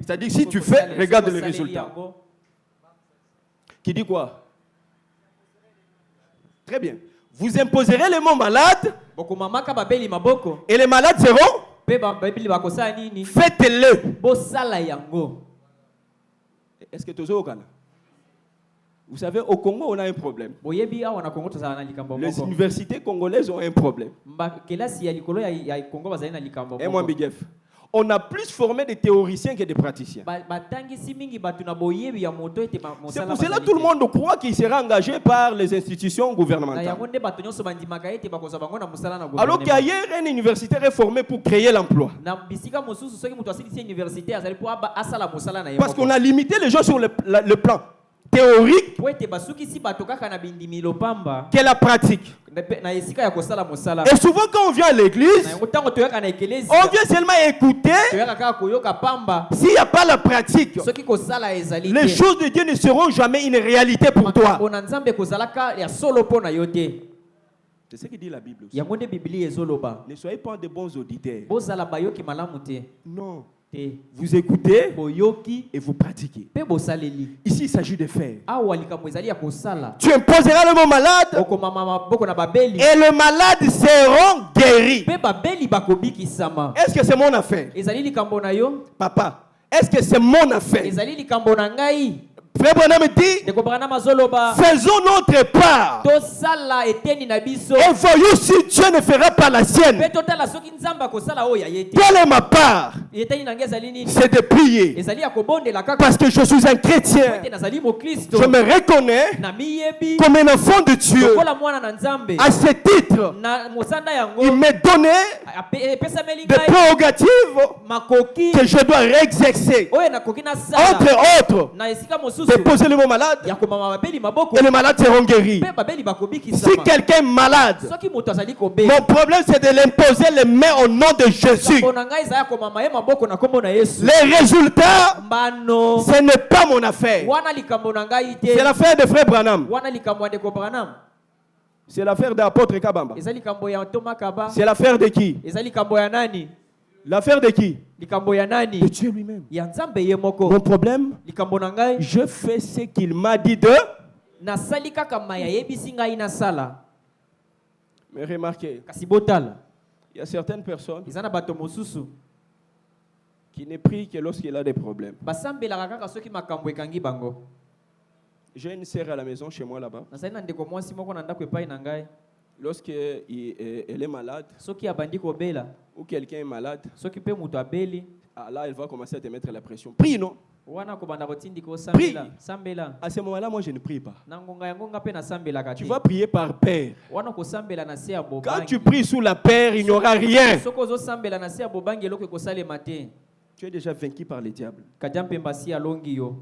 C'est-à-dire que si tu fais, regarde le résultat. Qui dit quoi? Très bien. Vous imposerez les mots malades et les malades seront. Faites-le. Est-ce que tu as au Ghana? Vous savez, au Congo, on a un problème. boyebi awa na Congo tozala na likambo Les moko universités congolaises ont un problème. kelasi ya likolo ya Congo bazali na likambo Et moi, Bigef, on a plus formé des théoriciens que des praticiens. batangisi mingi batu na boyebi ya moto ete C'est pour cela que tout le monde croit qu'il sera engagé par les institutions na gouvernementales. yango nde bato nyonso bandimaka ete bakozwa bango na mosala na Alors gouvernement qu'ailleurs, un universitaire est formé pour créer l'emploi. na bisika mosusu soki moto asilisi université azali po asala mosala na ye Parce qu'on a limité les gens sur le plan théorique po ete basukisi bato kaka na bindimi lopamba que la pratique. na esika ya kosala mosala Et souvent quand on vient à na l'église, yango ntango toyoka na ekelesi on vient seulement écouter. toyoka kaka koyoka pamba S'il n'y a pas la pratique, soki kosala ezali les choses de Dieu ne seront jamais une réalité pour toi. makambo na nzambe kozalaka ya solo mpo na yo te C'est ce que dit la Bible aussi. yango nde biblia ezoloba Ne soyez pas de bons auditeurs. bozala bayoki malamu te Non. te Vous écoutez boyoki et vous pratiquez. mpe bosaleli Ici, il s'agit de faire. awa likambo ezali ya kosala Tu imposeras le mot malade okomama maboko na babeli et les malades seront guéris. mpe babeli bakobikisama Est-ce que c'est mon affaire? ezali likambo na yo Papa, est-ce que c'est mon affaire? ezali likambo na ngai Frère Branham dit, ndeko branham azoloba faisons notre part. tosala eteni na biso Et voyons si Dieu ne fera pas la sienne. mpe totala soki nzambe akosala oyo ya ye te Quelle est ma part? eteni na ngai ezali nini C'est de prier. ezali ya kobondela kaka Parce que je suis un po chrétien. ete nazali mokristo Je me reconnais na miyebi comme un enfant de Dieu. lokola mwana na nzambe À ce titre, na mosanda yango il m'est donné epesameli des ngai prérogatives makoki que je dois réexercer. oyo nakoki nasala Entre autres, na esika de mosusu poser le mot malade ya komama babeli maboko et les malades seront guéris. mpe babeli Si bakobikisama quelqu'un est malade, soki moto azali mon kobela problème c'est de l'imposer les mains au nom de Jésus. likambo na ngai ezali ya komama ye maboko na kombo na yesu Les résultats, mbano ce n'est pas mon affaire. wana likambo na ngai te C'est l'affaire de frère Branham. wana likambo ya ndeko branham C'est l'affaire d'apôtre Kabamba. eza likambo ya Thomas Kaba C'est l'affaire de qui? eza likambo ya nani L'affaire de qui? likambo ya De nani Dieu lui-même. ya nzambe ye moko Mon problème, likambo na ngai je fais ce qu'il m'a dit de. nasali kaka maya yebisi ngai nasala Mais remarquez, kasi botala il y a certaines personnes eza na bato mosusu qui ne prient que lorsqu'il a des problèmes. basambelaka kaka soki makambo ekangi bango J'ai une sœur à la maison chez moi là-bas. nazali na ndeko mwasi moko na ndako epai na ngai Lorsqu'elle est malade soki abandi kobela ou quelqu'un est malade, soki mpe moto abeli là, elle va commencer à te mettre la pression. Prie, non? wana kobanda kotindika osambela sambela À ce moment-là, moi, je ne prie pas. na ngonga yango nga mpe nasambelaka Tu te vas prier par paix. wana kosambela na se ya Quand bobangi tu pries sous la paix, il n'y aura rien. soki ozosambela na se ya bobangi eloko ekosalema te Tu es déjà vaincu par le diable. kadia mpemba si alongi yo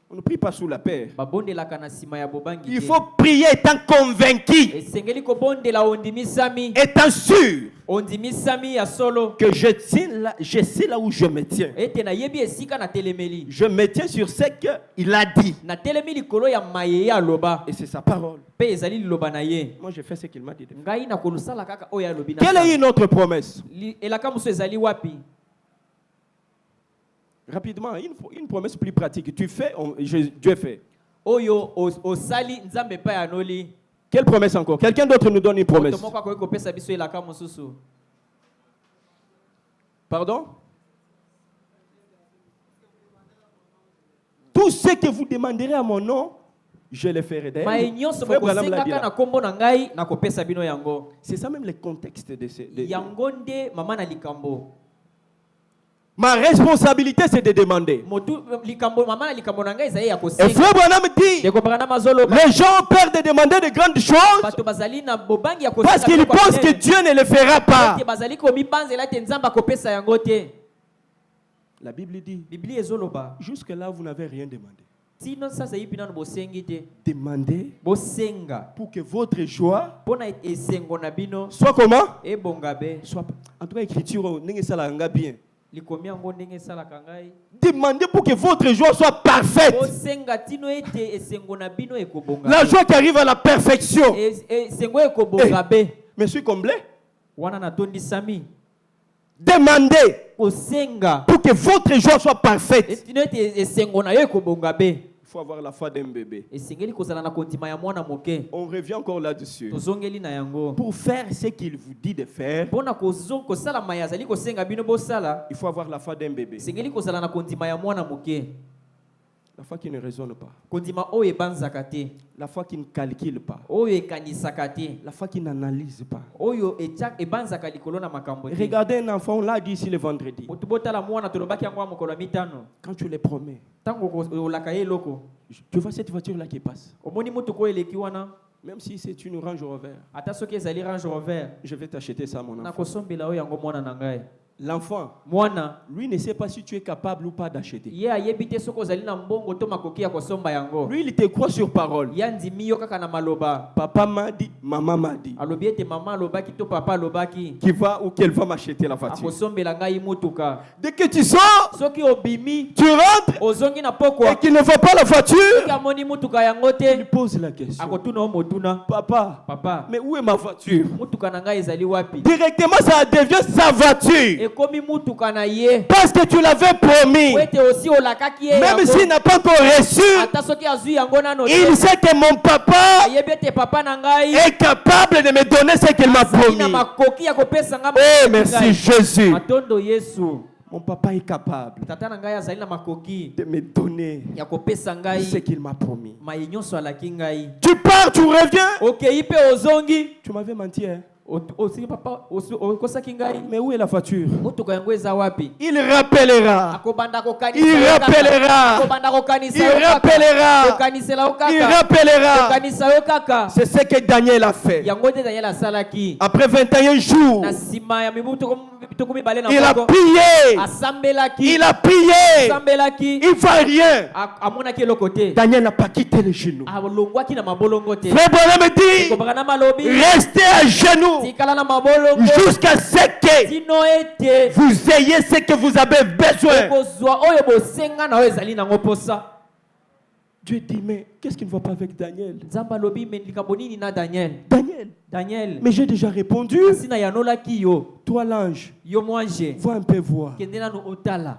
On ne prie pas sous la paix. babondelaka na nsima ya bobangi Il te. faut prier étant convaincu, esengeli kobondela ondimisami étant sûr ondimisami ya solo que je sais là où je me tiens. ete nayebi esika na telemeli Je me tiens sur ce qu'il a dit. na telemi likolo ya mayeye aloba Et c'est sa parole. mpe ezali liloba na ye Moi, je fais ce qu'il m'a dit de faire. ngai na kosala kaka oyo alobi Quelle est notre promesse? elaka mosusu ezali wapi Rapidement, une promesse plus pratique. Tu fais, Dieu fait. oyo osali nzambe epai anoli Quelle promesse encore? Quelqu'un d'autre nous donne une promesse. moto moko akoki kopesa biso elaka mosusu Pardon? Tout ce que vous demanderez à mon nom, je le ferai. maye nyonso Frère Branham l'a dit bokosengaka là. na kombo na ngai nakopesa bino yango C'est ça même le contexte de ce. yango nde mama na likambo Ma responsabilité, c'est de demander. motu likambo mama na likambo na ngai ezali ya Et kosenga Frère Branham dit, dekobaka mazoloba les gens ont peur de demander de grandes choses bato bazali na bobangi ya parce qu'ils pensent que Dieu ne le fera pas. ete bazali komibanzela ete nzambe akopesa yango te La Bible dit, biblia ezoloba jusque-là, vous n'avez rien demandé. tino sasa yipi nano bosengi te Demandez bosenga pour que votre joie mpona esengo na bino soit comment? ebonga be Soit, en tout cas, écriture, bien. likomi yango ndenge esalaka ngai Demandez pour que votre joie soit parfaite. bosenga tino ete esengo na bino ekobonga La be. joie qui arrive à la perfection. Esengo ekobonga be Me suis comblé. wana natondisami Demandez kosenga pour que votre joie soit parfaite. tino ete esengo na yo ekobonga be Il faut avoir la foi d'un bébé. esengeli kozala na kondima ya mwana moke On revient encore là-dessus. tozongeli na yango Pour faire ce qu'il vous dit de faire, mpona kosala maya azali kosenga bino bosala il faut avoir la foi d'un bébé. esengeli kozala na kondima ya mwana moke La foi qui ne raisonne pas. kondima oyo ebanzaka te, La foi qui ne calcule pas. oyo ekanisaka te, La foi qui n'analyse pas. oyo ebanzaka likolo na makambo te. Regardez un enfant, on l'a dit ici le vendredi. Moto botala mwana tolobaki yango ya mokolo ya mitano, Quand tu les promets, ntango olaka ye eloko, tu vois cette voiture-là qui passe. omoni motuka oyo eleki wana, Même si c'est une Range Rover, ata soki ezali Range Rover, je vais t'acheter ça, mon enfant. nakosombela oyo yango mwana na ngai. L'enfant, Mwana lui ne sait pas si tu es capable ou pas d'acheter. ye ayebi te soki ozali na mbongo to makoki ya kosomba yango. Lui, il te croit sur parole. Ya ndimi yo kaka na maloba, Papa m'a dit, maman m'a dit, alobi ete mama alobaki to papa alobaki qui va ou qu'elle va m'acheter la voiture. akosombela ngai motuka. Dès que tu sors, Soki obimi tu rentres ozongi na et pokwa, qu'il ne voit pas la voiture, soki amoni motuka yango il te, pose la question. akotuna o motuna, Papa, papa mais où est ma voiture? motuka na ngai ezali wapi? Directement, ça devient sa voiture. Ekomi motuka na ye, Parce que tu l'avais promis. po ete osi olakaki ye Même yango. s'il n'a pas encore reçu, Ata soki azwi yango nano il te, sait que mon papa ayebi ete papa na ngai est capable de me donner ce qu'il m'a azali na promis. makoki ya kopesa ngai Oh, makoki merci ngai. Jésus. Matondo Yesu, Mon papa est capable tata na ngai azali na makoki de me donner ya kopesa ce ngai qu'il m'a promis. mai nyonso alaki ngai. Tu pars, tu reviens. Okei pe ozongi, Tu m'avais menti, hein? osi papa okosaki ngai, Mais où est la voiture? motuka yango eza wapi? Il rappellera. Akobanda kokanisa Il yo kaka. rappellera. Akobanda kokanisa Il yo kaka. rappellera. Kokanisela yo Il kaka. rappellera. Kokanisa yo kaka. C'est ce que Daniel a fait. Yango te Daniel asalaki. Après 21 jours, Na sima ya mibu tuku mibale na il a moko, prié. asambelaki. Il a prié. Asambelaki. Il ne fait rien. Amonaki eloko te. Daniel n'a pas quitté les genoux. Alongwaki na mabolongo te. Frère Branham dit, Kobaka na malobi. restez à genoux Tikala na mabolongo. jusqu'à ce que Tino ete. vous ayez ce que vous avez besoin. Kozwa oyo bosenga na oyo ezali nango posa. Dieu dit, mais qu'est-ce qu'il ne va pas avec Daniel? Nzamba lobi me likambo nini na Daniel? Daniel. Mais j'ai déjà répondu. Sina yanolaki yo. Toi l'ange, Yo mwanje. vois un peu voir. Kende nanu otala.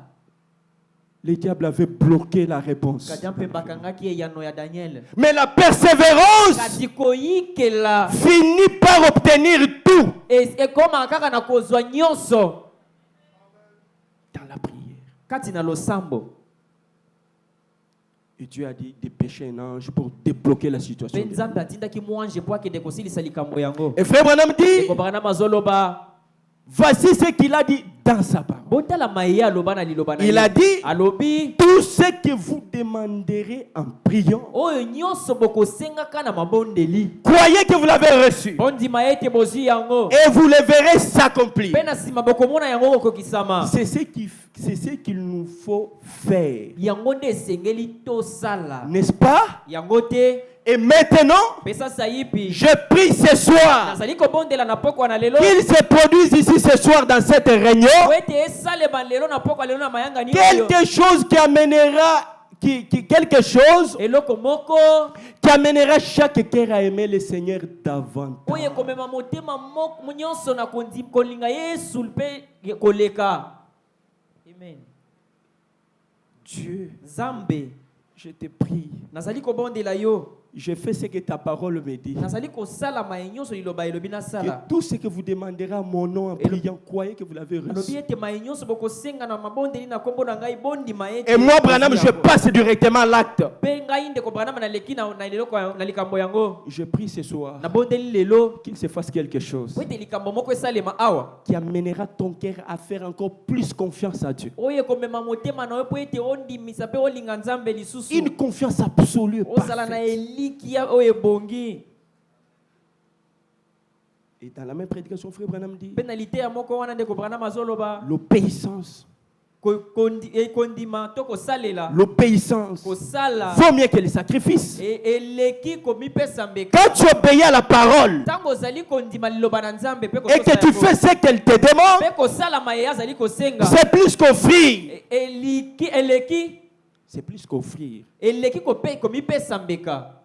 Le diable avait bloqué la réponse. Kadampe bakangaki eyano ya Daniel. Mais la persévérance Kati koyikela. finit par obtenir tout Ekoma kaka na kozwa nyonso. dans la prière. Kati na losambo. Et Dieu a dit de pêcher un ange pour débloquer la situation. Pe Nzambe atindaki mwanje po akende kosilisa likambo yango. Et frère Branham dit, Ekobaka na mazoloba. voici ce qu'il a dit dans sa parole. Botala maye aloba na liloba na Il ye. a dit, Alobi. tout ce que vous demanderez en priant, Oyo nyonso bokosengaka na mabondeli. croyez que vous l'avez reçu. Bondima ete bozwi yango. Et vous le verrez s'accomplir. Pe na sima bokomona yango okokisama. C'est ce qu'il nous faut faire. Yango nde esengeli tosala. N'est-ce pas? Yango te. Et maintenant, Pesa sayipi. je prie ce soir Nazali kobondela na pokwa na lelo. qu'il se produise ici ce soir dans cette réunion Ete esalema lelo na pokwa lelo na mayanga ni oyo. quelque chose qui amènera quelque chose Eloko moko. qui amènera chaque cœur à aimer le Seigneur davantage. Oye komema motema moko nyonso na kolinga Yesu mpe koleka. Amen. Dieu, Zambe. je te prie. Nazali kobondela yo. Je fais ce que ta parole me dit. Nazali kosala maye nyonso liloba elobi na Que sala. tout ce que vous demanderez à mon nom en priant, croyez que vous l'avez Alobi reçu. ete maye nyonso bokosenga na mabondeli na kombo na ngai bondima ete. Et moi, Branham, je passe directement à l'acte. Pe ngai ndeko Branham na leki na eloko na likambo yango. Je prie ce soir Na bondeli lelo. qu'il se fasse quelque chose Po ete likambo moko esalema awa. qui amènera ton cœur à faire encore plus confiance à Dieu. Oye komema motema na yo po ete ondimisa pe olinga Nzambe lisusu. Une confiance absolue. Ozala na Parfaite. elikia oye bongi. Et dans la même prédication, frère Branham dit Penalité ya moko wana ndeko Branham azoloba. l'obéissance. Kondima to kosalela. L'obéissance Kosala. vaut mieux que le sacrifice. Eleki komipesa mbeka. Quand tu obéis à la parole Tango ozali kondima liloba na Nzambe pe et que tu fais ce qu'elle te demande, pe kosala maye azali kosenga. c'est plus qu'offrir. Eleki C'est plus qu'offrir. eleki komipesa mbeka.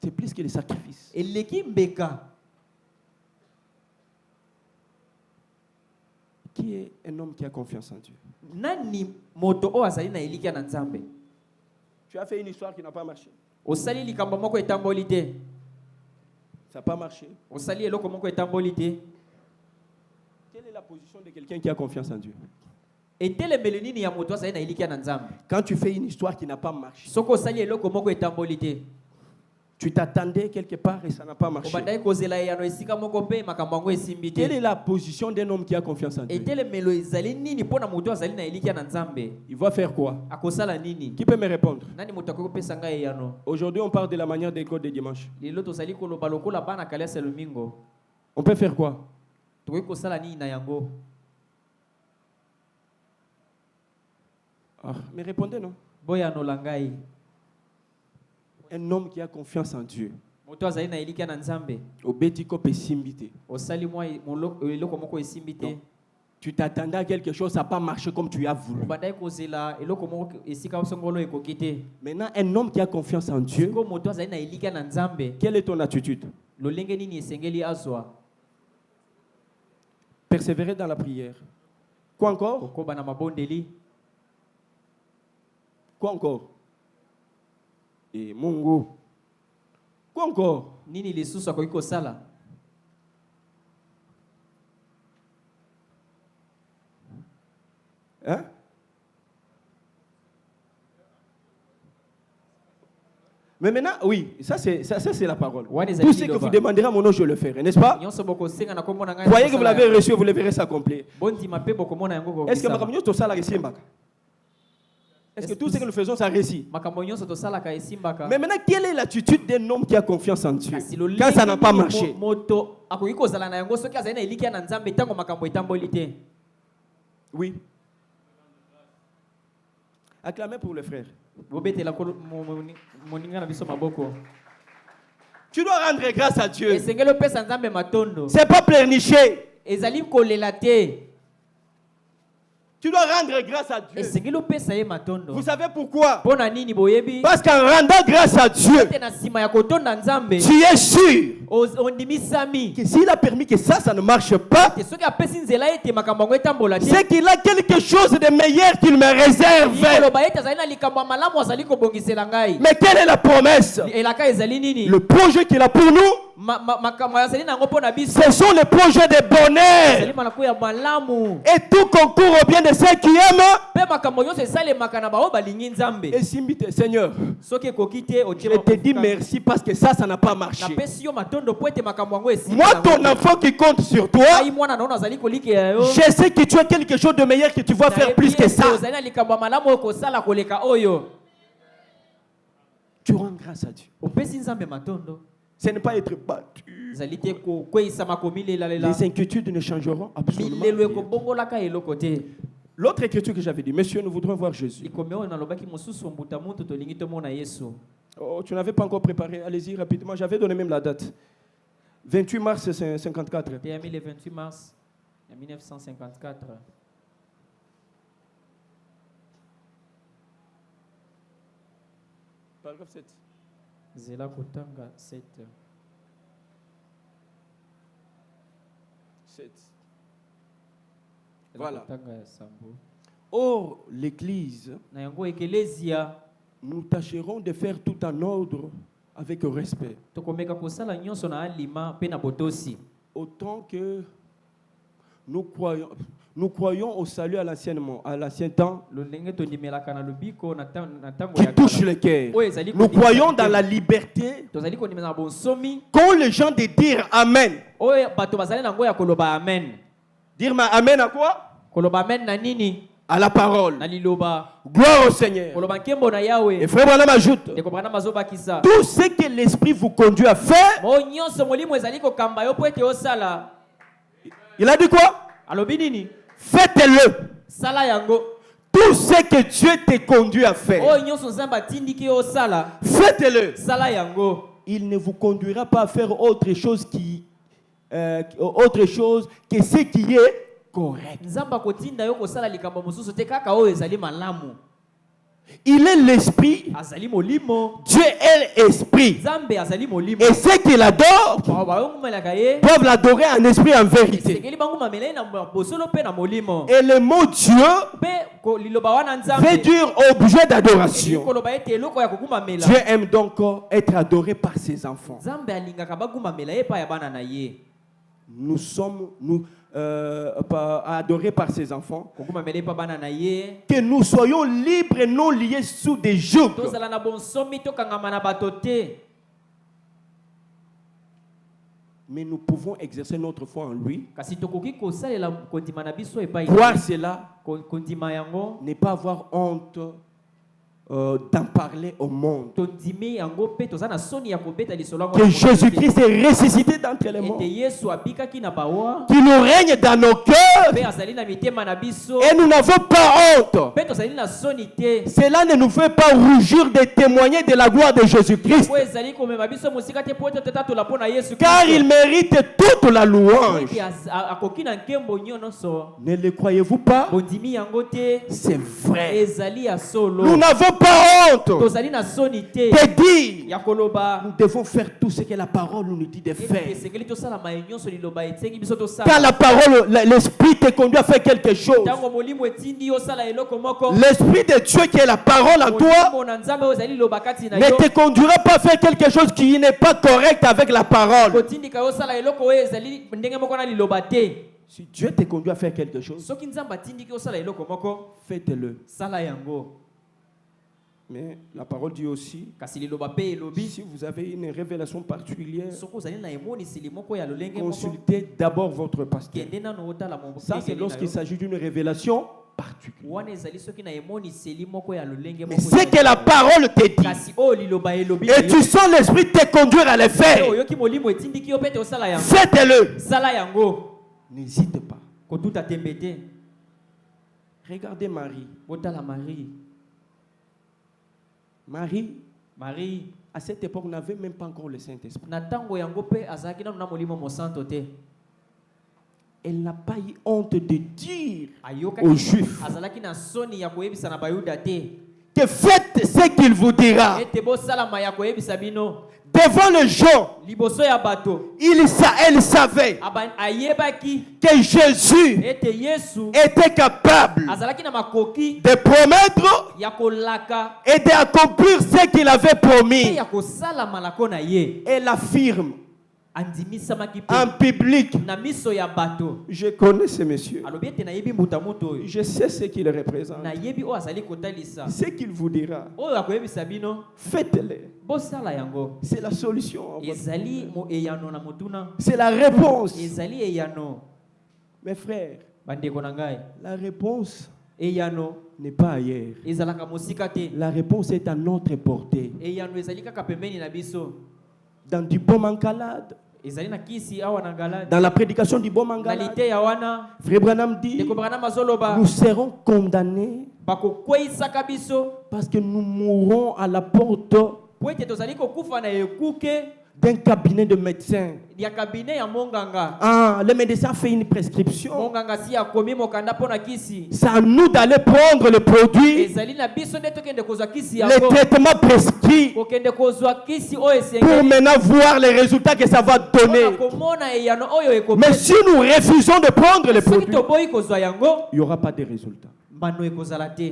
C'est plus que le sacrifice. Eleki mbeka. Qui est un homme qui a confiance en Dieu? Nani moto o azali na elikia na Nzambe. Tu as fait une histoire qui n'a pas marché. Osali likambo moko etamboli te. Ça n'a pas marché. Osali eloko moko etamboli te. Quelle est la position de quelqu'un qui a confiance en Dieu? etelemelo nini ya moto azali na elikia na nzambe. Quand tu fais une histoire qui n'a pas marché, Soko osali eloko moko etamboli te. tu t'attendais quelque part et ça n'a pas marché. Obandai kozela eyano esika moko mpe makambo yango esimbi te. Quelle est la position d'un homme qui a confiance en Dieu? etelemelo ezali nini mpona moto azali na elikia na nzambe? Il va faire quoi? Akosala nini? Qui peut me répondre? Nani moto akoki kopesa ngai eyano? Aujourd'hui, on parle de la manière d'école de dimanche. Lelo tozali koloba lokola bana kalesa lomingo. On peut faire quoi? Tokoki kosala nini na yango? Ah, mais répondez non. Boyano langai. Un homme qui a confiance en Dieu. Moto azali na elikia na nzambe. Obédiko pesimbité. Osali mwa eloko moko esimbi te. Tu t'attendais à quelque chose, ça n'a pas marché comme tu as voulu. Obandai kozela eloko moko esika songolo ekoki te. Maintenant, un homme qui a confiance en Dieu, Siko moto azali na elikia na nzambe. quelle est ton attitude? Lolenge nini esengeli azwa? Persévérer dans la prière. Quoi encore? Kokoba na mabondeli. Quoi encore? Et Mungu. Quoi encore? Nini lisusu akoki kosala? Hein? Mais maintenant, oui, ça c'est la parole. Tout ce que vous demanderez à mon nom, je le ferai, n'est-ce pas? Voyez que vous l'avez reçu, vous le verrez s'accomplir. Est-ce que Makamyo to sala resimbaka? Est-ce que tout ce que nous faisons, ça réussit? Mais maintenant, quelle est l'attitude d'un homme qui a confiance en Dieu quand ça n'a pas marché? Oui. Acclamez pour le frère. Tu dois rendre grâce à Dieu. C'est pas pleurnicher. Tu dois rendre grâce à Dieu. Vous savez pourquoi? Parce qu'en rendant grâce à Dieu, tu es sûr que s'il a permis que ça ne marche pas, c'est qu'il a quelque chose de meilleur qu'il me réserve. Mais quelle est la promesse? Le projet qu'il a pour nous, ce sont les projets de bonheur. Et tout concourt au bien de ceux qui aiment. Et Simbite, Seigneur, je te dis merci parce que ça n'a pas marché. Moi, ton enfant qui compte sur toi, je sais que tu as quelque chose de meilleur que tu vas faire plus que ça. Tu rends grâce à Dieu. Ce n'est pas être battu. Les inquiétudes ne changeront absolument rien. L'autre écriture que j'avais dit, Monsieur, nous voudrons voir Jésus. Oh, tu n'avais pas encore préparé. Allez-y rapidement. J'avais donné même la date. 28 mars 1954. Le 28 mars 1954. Paragraphe 7. Zela Kotanga 7. 7. Voilà. Or, l'Église, nous tâcherons de faire tout en ordre avec respect. Autant que nous croyons au salut à l'ancien temps qui touche le cœur. Nous croyons dans la liberté qu'ont les gens de dire Amen. Dire Amen à quoi? À la parole. Gloire au Seigneur. Et frère Branham ajoute, tout ce que l'Esprit vous conduit à faire, il a dit quoi? Faites-le. Tout ce que Dieu te conduit à faire, faites-le. Il ne vous conduira pas à faire autre chose que ce qui est correct. Il est l'esprit. Dieu est l'esprit. Et ceux qui l'adorent doivent l'adorer en esprit et en vérité. Et le mot Dieu veut dire objet d'adoration. Dieu aime donc être adoré par ses enfants. adoré par ses enfants. kokuma mele pa bana na ye Que nous soyons libres et non liés sous des jougs. tozala na bonsomi tokangama na bato te Mais nous pouvons exercer notre foi en lui. kasi tokoki kosalela kondima na biso epai Voir cela, kondima yango ne pas avoir honte d'en parler au monde. tondimi yango mpe toza na soni ya kobeta lisolo yango Que na mokili te. Jésus-Christ est ressuscité d'entre les morts. ete yesu abikaki na bawa Qu'il nous règne dans nos cœurs. mpe azali na mitema na biso Et nous n'avons pas honte. mpe tozali na soni te Cela ne nous fait pas rougir de témoigner de la gloire de Jésus-Christ. po ezali komema biso mosika te po ete totatola mpo na yesu Car il mérite toute la louange. ete akoki na nkembo nyonso Ne le croyez-vous pas? bondimi yango te C'est vrai. ezali ya solo Nous n'avons pas honte tozali na soni te de dire. ya koloba Nous devons faire tout ce que la parole nous dit de ete faire. esengeli tosalama ye nyonso liloba esengi biso Quand tosala la parole, l'esprit te conduit à faire quelque chose. ntango molimo etindi yo osala eloko moko L'esprit de Dieu qui est la parole en toi molimo na nzambe oyo ezali liloba kati na ne yo te conduira pas à faire quelque chose qui n'est pas correct avec la parole. kotindika yo osala eloko oyo ezali ndenge moko na liloba te Si Dieu te conduit à faire quelque chose, soki nzambe atindiki osala eloko moko faites-le. sala yango Mais la parole dit aussi, kasi liloba mpe elobi si vous avez une révélation particulière, soki ozali na emoniseli moko ya lolenge moko consultez d'abord votre pasteur. kende nano otala Ça, c'est lorsqu'il s'agit d'une révélation particulière. wana ezali soki na emoniseli moko ya lolenge Mais c'est que la parole te dit. kasi oyo liloba elobi Et tu sens l'esprit te conduire à le faire. oyoki molimo etindiki yo mpe te osala yango Faites-le. sala yango N'hésite pas. kotuta tembe te Regardez Marie. botala marie Marie À cette époque, n'avait même pas encore le Saint-Esprit. na ntango yango mpe azalaki nano na molimo mosanto te Elle n'a pas eu honte de dire aux ayokaki Juifs azalaki na soni ya koyebisa na bayuda te que faites ce qu'il vous dira. ete bosalama ya koyebisa bino Devant les gens, liboso ya bato elle savait ayebaki que Jésus ete yesu était capable azalaki na makoki de promettre ya kolaka et d'accomplir ce qu'il avait mpe promis. ya kosala malako na ye Elle affirme andimisamaki en mpe public. na miso ya bato Je connais ce monsieur. alobi ete nayebi mbuta moto oyo Je sais ce qu'il représente. nayebi oyo azali kotalisa Ce qu'il vous dira, oyo akoyebisa bino faites-le. bosala yango C'est la solution. ezali eyano na motuna C'est la réponse. ezali eyano Mes frères, bandeko na ngai la réponse eyano n'est pas ailleurs. ezalaka mosika te La réponse est à notre portée. eyano ezali kaka pembeni na biso Dans du baume en calade, ezali na kisi awa na ngaladi dans la prédication du baume en na calade, liteya wana Frère Branham dit, ndeko Branham azoloba nous serons condamnés bakokweyisaka biso parce que nous mourrons à la porte po ete tozali kokufa na ekuke d'un cabinet de médecins. ya kabine ya monganga Ah, le médecin fait une prescription. monganga si akomi mokanda mpo na kisi C'est à nous d'aller prendre le produit, ezali na biso nde tokende kozwa kisi le yango traitement prescrit, kokende kozwa kisi oyo pour esengeli maintenant voir les résultats que ça va mpona donner. komona eyano oyo Mais ekopesa si nous refusons de prendre le soki produit, toboyi kozwa yango il n'y aura pas de résultats. mbano ekozala te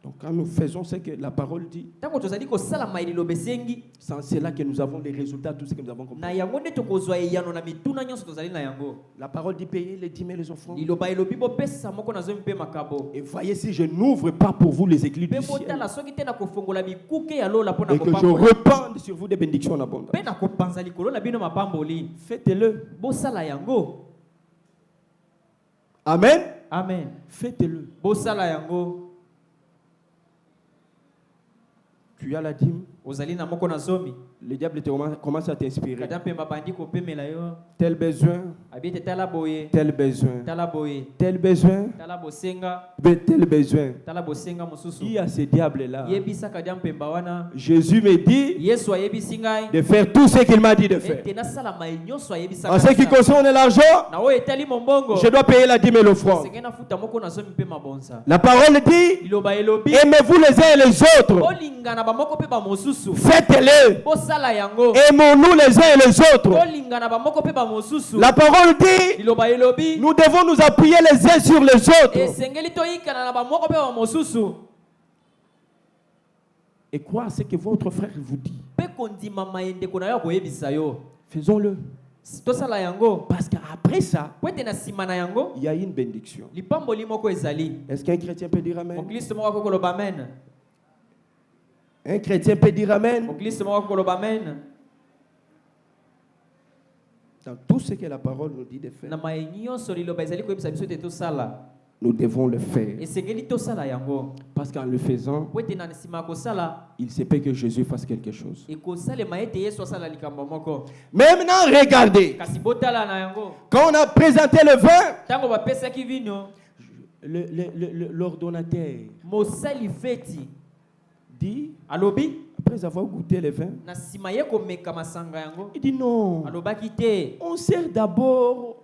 Donc quand nous faisons ce que la parole dit, ntango tozali kosalama eliloba esengi c'est là que nous avons les résultats, tout ce que nous avons compris. na yango nde tokozwa eyano na mituna nyonso tozali na yango La parole dit payer les 10 000 les offrandes. liloba elobi bopesa moko na zomi mpe makabo Et voyez si je n'ouvre pas pour vous les églises mpe du ciel botala soki te na kofongola mikuke ya lola mpo na et que je kopambola repande sur vous des bénédictions en abondance. mpe na kopanza likolo na bino mapamboli Faites-le. bosala yango Amen. amen Faites-le. bosala yango Tu as la dîme. ozali na moko na zomi Le diable commence à t'inspirer. kata mpe babandi kopemela yo Tel besoin, abi ete tala boye tel besoin, tala boye tel besoin, tala bosenga tel besoin. tala bosenga mosusu Qui a ce diable-là? yebisaka dia mpemba wana Jésus me dit yesu ayebisi ngai de faire tout ce qu'il m'a dit de faire. ete nasalama ye nyonso ayebisaka En ce qui nasala. concerne l'argent, na oyo etali mombongo je dois payer la dîme et l'offrande. senge nafuta moko na zomi mpe mabonza La parole dit, liloba elobi aimez-vous les uns et les autres. bolingana bamoko mpe bamosusu Faites-le. bosala yango Aimons-nous les uns et les autres. bolingana bamoko mpe bamosusu La parole dit, liloba elobi nous devons nous appuyer les uns sur les autres. esengeli toyikana na bamoko mpe bamosusu Et croire ce que votre frère vous dit. mpe kondimama ye ndeko na yo akoyebisa yo Faisons-le. tosala yango Parce qu'après ça, po ete na nsima na yango il y a une bénédiction. lipamboli moko ezali. Est-ce qu'un chrétien peut dire Amen? Mokristo moko akoki koloba amen. Un chrétien peut dire Amen? Mokristo moko akoki koloba amen. Dans tout ce que la parole nous dit de faire, Na maye nyonso liloba ezali koyebisa biso ete tosala nous devons le faire. esengeli tosala yango Parce qu'en le faisant, po ete na nsima ya kosala il se peut que Jésus fasse quelque chose. ekosalema ete yesu asala likambo moko. Mais maintenant, regardez. Kasi botala na yango Quand on a présenté le vin, ntango bapesaki vino l'ordonnateur mosali feti dit, alobi après avoir goûté le vin, na nsima ye komeka masanga yango il dit non. alobaki te On sert d'abord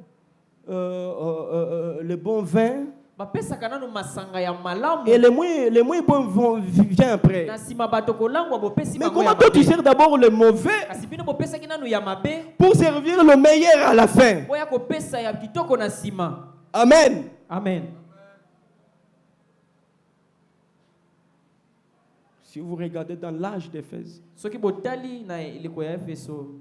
le bon vin bapesaka nanu masanga ya malamu et les moins bons viennent après. na nsima bato kolangwa bopesi Mais bango ya comment toi tu mabe. sers d'abord le mauvais kasi bino bopesaki nanu ya mabe pour servir le meilleur à la fin? oya kopesa ya kitoko na nsima. Amen. Amen. Si vous regardez dans l'âge d'Éphèse, soki botali na eleko ya efeso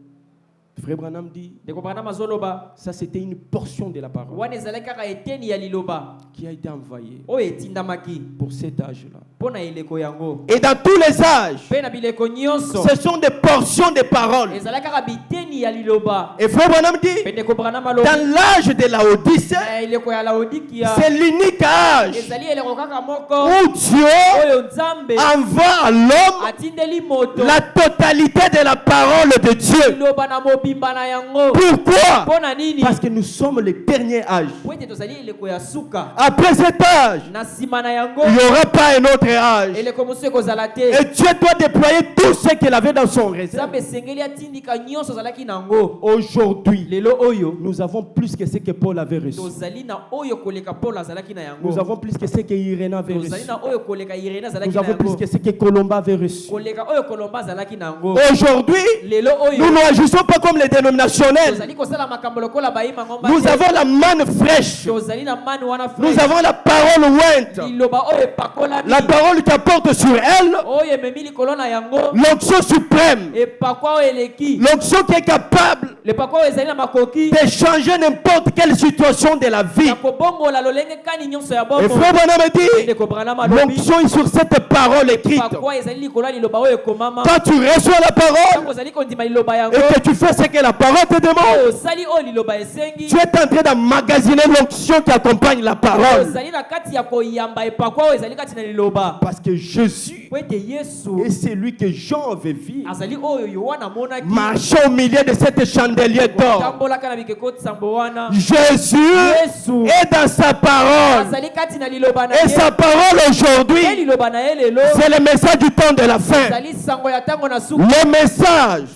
Frère Branham dit, ndeko Branham azoloba ça c'était une portion de la parole wana ezalaki kaka eteni ya liloba qui a été envoyée oyo etindamaki pour cet âge-là. mpo na eleko yango Et dans tous les âges, mpe na bileko nyonso ce sont des portions de paroles. ezalaki kaka biteni ya liloba. Et Frère Branham dit, Mpe ndeko Branham alobi dans l'âge de la Odyssée, na eleko ya laodikia c'est l'unique âge ezali eleko kaka moko où Dieu oyo nzambe envoie à l'homme atindeli moto la totalité de la parole de Dieu. liloba na mobimba na yango. Pourquoi? mpo na nini? Parce que nous sommes le dernier âge. po ete tozali eleko ya suka. Après cet âge, Na nsima na yango il n'y aura pas un autre âge. eleko mosusu ekozala te. Et Dieu doit déployer tout ce qu'il avait dans son réserve. nzambe esengeli atindika nyonso azalaki nango. Aujourd'hui, lelo oyo nous avons plus que ce que Paul avait reçu. tozali na oyo koleka Paul azalaki na yango. Nous avons plus que ce que Irénée avait reçu. tozali na oyo koleka Irene azalaki Nous na avons plus yango. que ce que Colomba avait reçu. koleka oyo Kolomba azalaki nango. Aujourd'hui, lelo nous oyo n'agissons pas comme les dénominationnels. tozali kosala makambo lokola bayima ngomba. Nous avons la manne fraîche. tozali na mani wana Nous fresh. avons la parole ointe. liloba oyo epakolami. La parole qui apporte sur elle oyo ememi likolo na yango. l'onction suprême. epakwa oyo eleki. L'onction qui est capable lepakwa oyo ezali na makoki de changer n'importe quelle situation de la vie. ya kobongola lolenge kani nyonso ya Et bongo. Frère Branham dit, ndeko Branham alobi l'onction est sur cette parole écrite. pakwa ezali likolo ya liloba oyo ekomama. Quand tu reçois la ntango parole ozali kondima liloba yango et que tu fais ce que la parole te demande, osali oyo liloba esengi. tu es en train d'emmagasiner l'onction qui accompagne la parole. ozali na kati ya koyamba epakwa oyo ezali kati na liloba. Parce que Jésus po ete yesu est celui que Jean avait vu azali oyo yohana amonaki marchant au milieu de cette chandelier d'or. tambolaka na bikeko nsambo wana. Jésus yesu est dans sa parole. azali kati na liloba na Et ye. sa parole Ye aujourd'hui, liloba na ye lelo c'est le message du temps de la fin. ezali sango ya ntango na suka. Le message,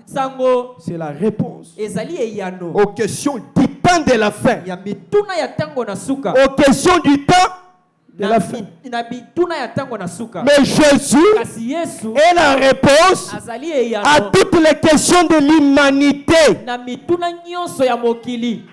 sango c'est la réponse ezali eyano aux questions du temps de la fin. ya mituna ya ntango na suka. Aux questions du temps de la fin. na bituna ya ntango na suka. Mais Jésus kasi yesu est la réponse azali à eyano toutes les questions de l'humanité. na mituna nyonso ya mokili.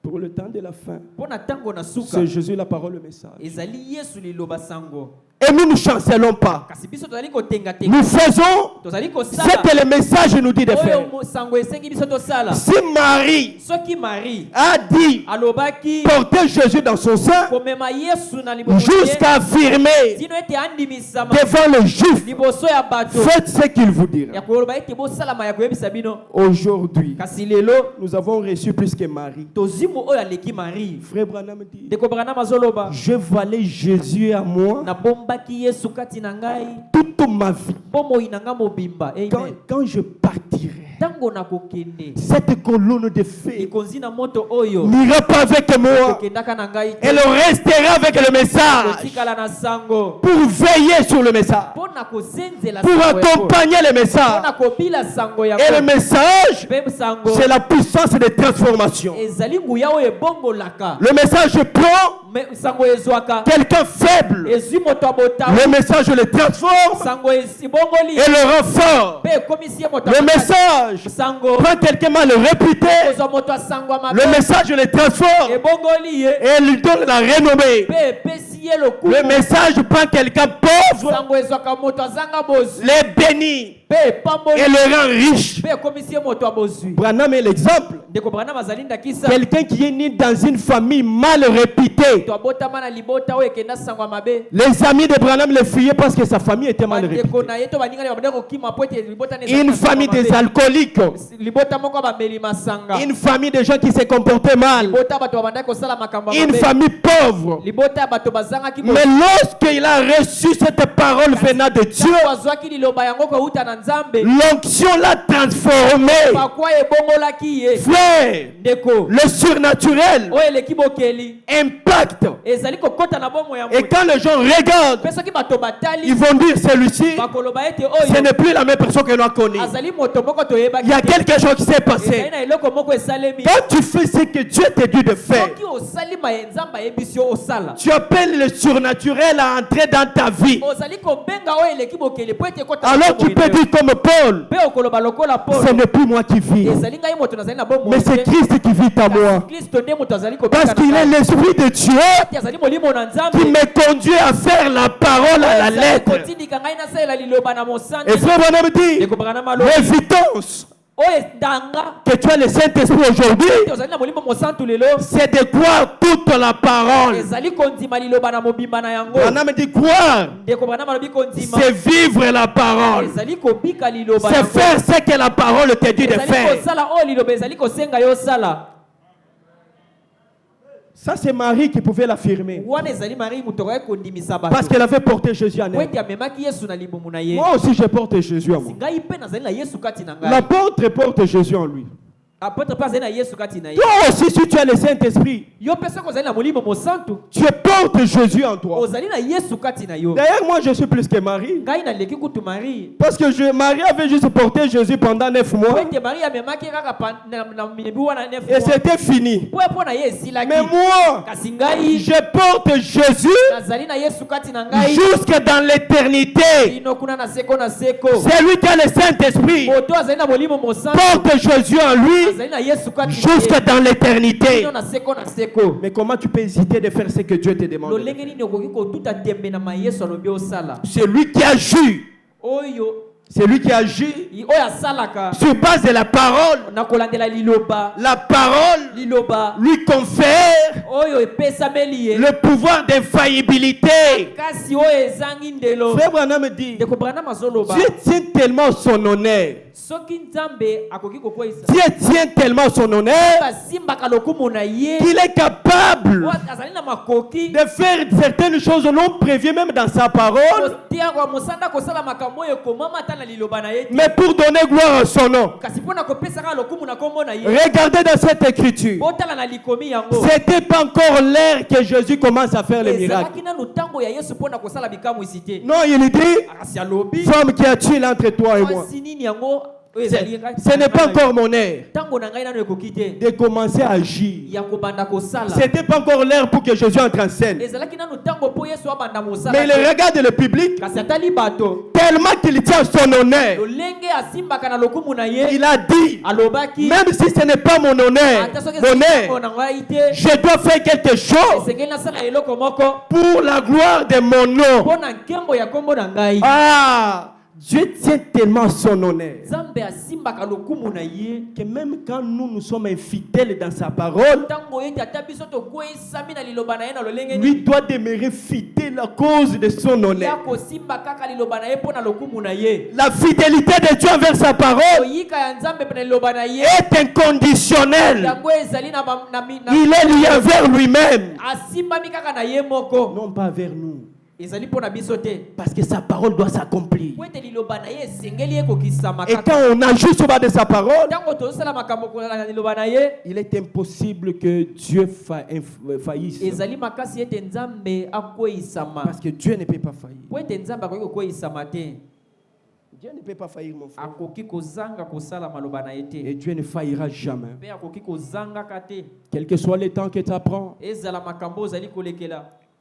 Pour le temps de la fin, mpo na ntango na suka c'est Jésus la parole, le message. ezali yesu liloba sango. Et nous ne chancelons pas. kasi biso tozali kotengatenga Nous faisons tozali ce kosala que le message nous dit de faire. oyo sango esengi biso tosala. Si Marie soki Marie a dit alobaki porter Jésus dans son sein komema yesu na liboso jusqu'à affirmer tino ete andimisama devant le juif, liboso ya bato faites ce qu'il vous dira. ya koloba ete bosalama ya koyebisa bino. Aujourd'hui, kasi lelo nous avons reçu plus que Marie. tozimu oyo aleki Marie. Frère Branham dit, ndeko Branham azoloba je valais Jésus à moi nabombaki yesu kati na ngai toute ma vie. mpo moi na ngai mobimba. Amen. Quand je partirai, ntango nakokende cette colonne de feu ekonzi na moto oyo n'ira pas avec moi. kokendaka na ngai te. Elle restera avec le message kotikala na sango pour veiller sur le message, mpo na kozenzela pour sango yango. accompagner le mpo message. na kobila sango Et le yango. message, mpe sango c'est la puissance de transformation. ezali nguya oyo ebongolaka. Le message prend sango ezwaka quelqu'un faible. ezwi moto ya botamu. Le message le transforme sango ebongoli et le rend fort. mpe ekomisi ye moto ya Le makasi. message sango prend quelqu'un mal réputé. kozwa moto ya sango ya Le mabe message le transforme ebongoli ye et lui donne la renommée. mpe epesi ye lokumu. Le message prend quelqu'un pauvre, sango ezwaka moto azanga bozwi les bénit et le rend riche. Branham est l'exemple. Quelqu'un qui est né dans une famille mal réputée. Les amis de Branham le fuyaient parce que sa famille était mal réputée. Une famille des alcooliques. Une famille de gens qui se comportaient mal. Une famille pauvre. Mais lorsqu'il a reçu cette parole venant de Dieu, l'onction l'a transformé. Frère, le surnaturel impacte. Et quand les gens regardent, ils vont dire celui-ci, ce n'est plus la même personne que l'on a connue. Il y a quelque chose qui s'est passé. Quand tu fais ce que Dieu t'a dit de faire, tu appelles le surnaturel à entrer dans ta vie. Alors tu peux dire comme Paul, ce n'est plus moi qui vis, mais c'est Christ qui vit en moi. Parce qu'il est l'Esprit de Dieu qui me conduit à faire la parole à la lettre. Et frère Branham dit, l'évidence que tu as le Saint-Esprit aujourd'hui, c'est de croire toute la parole. Branham dit croire, c'est vivre la parole, c'est faire ce que la parole te dit de faire. Ça, c'est Marie qui pouvait l'affirmer. Parce qu'elle avait porté Jésus en elle. Moi aussi, je porte Jésus en moi. L'apôtre porte Jésus en lui. Toi aussi, si tu as le Saint-Esprit, tu portes Jésus en toi. D'ailleurs, moi, je suis plus que Marie. Parce que Marie avait juste porté Jésus pendant 9 mois. Et c'était fini. Mais moi, je porte Jésus jusque dans l'éternité. C'est lui qui a le Saint-Esprit. Porte Jésus en lui jusque dans l'éternité. Mais comment tu peux hésiter de faire ce que Dieu te demande? C'est lui qui agit. C'est lui qui agit sur base de la parole. La parole lui confère le pouvoir d'infaillibilité. Frère Branham dit, Dieu tient tellement son honneur. Dieu tient tellement son honneur qu'il est capable de faire certaines choses non prévues même dans sa parole, mais pour donner gloire à son nom. Regardez dans cette écriture, c'était pas encore l'heure que Jésus commence à faire les miracles. Non, il dit, femme, qui a-t-il entre toi et moi? Ce n'est pas encore mon heure de commencer à agir. Ce n'était pas encore l'heure pour que Jésus entre en scène. Mais il regarde le public tellement qu'il tient son honneur. Il a dit, même si ce n'est pas mon honneur, je dois faire quelque chose pour la gloire de mon nom. Ah! Dieu tient tellement son honneur que même quand nous sommes infidèles dans sa parole, lui doit demeurer fidèle à cause de son honneur. La fidélité de Dieu envers sa parole est inconditionnelle. Il est lié vers lui-même, non pas vers nous. Parce que sa parole doit s'accomplir. Et quand on agit sur base de sa parole, il est impossible que Dieu faillisse. Parce que Dieu ne peut pas faillir. Dieu ne peut pas faillir, mon frère. Et Dieu ne faillira jamais. Quel que soit le temps que tu apprends,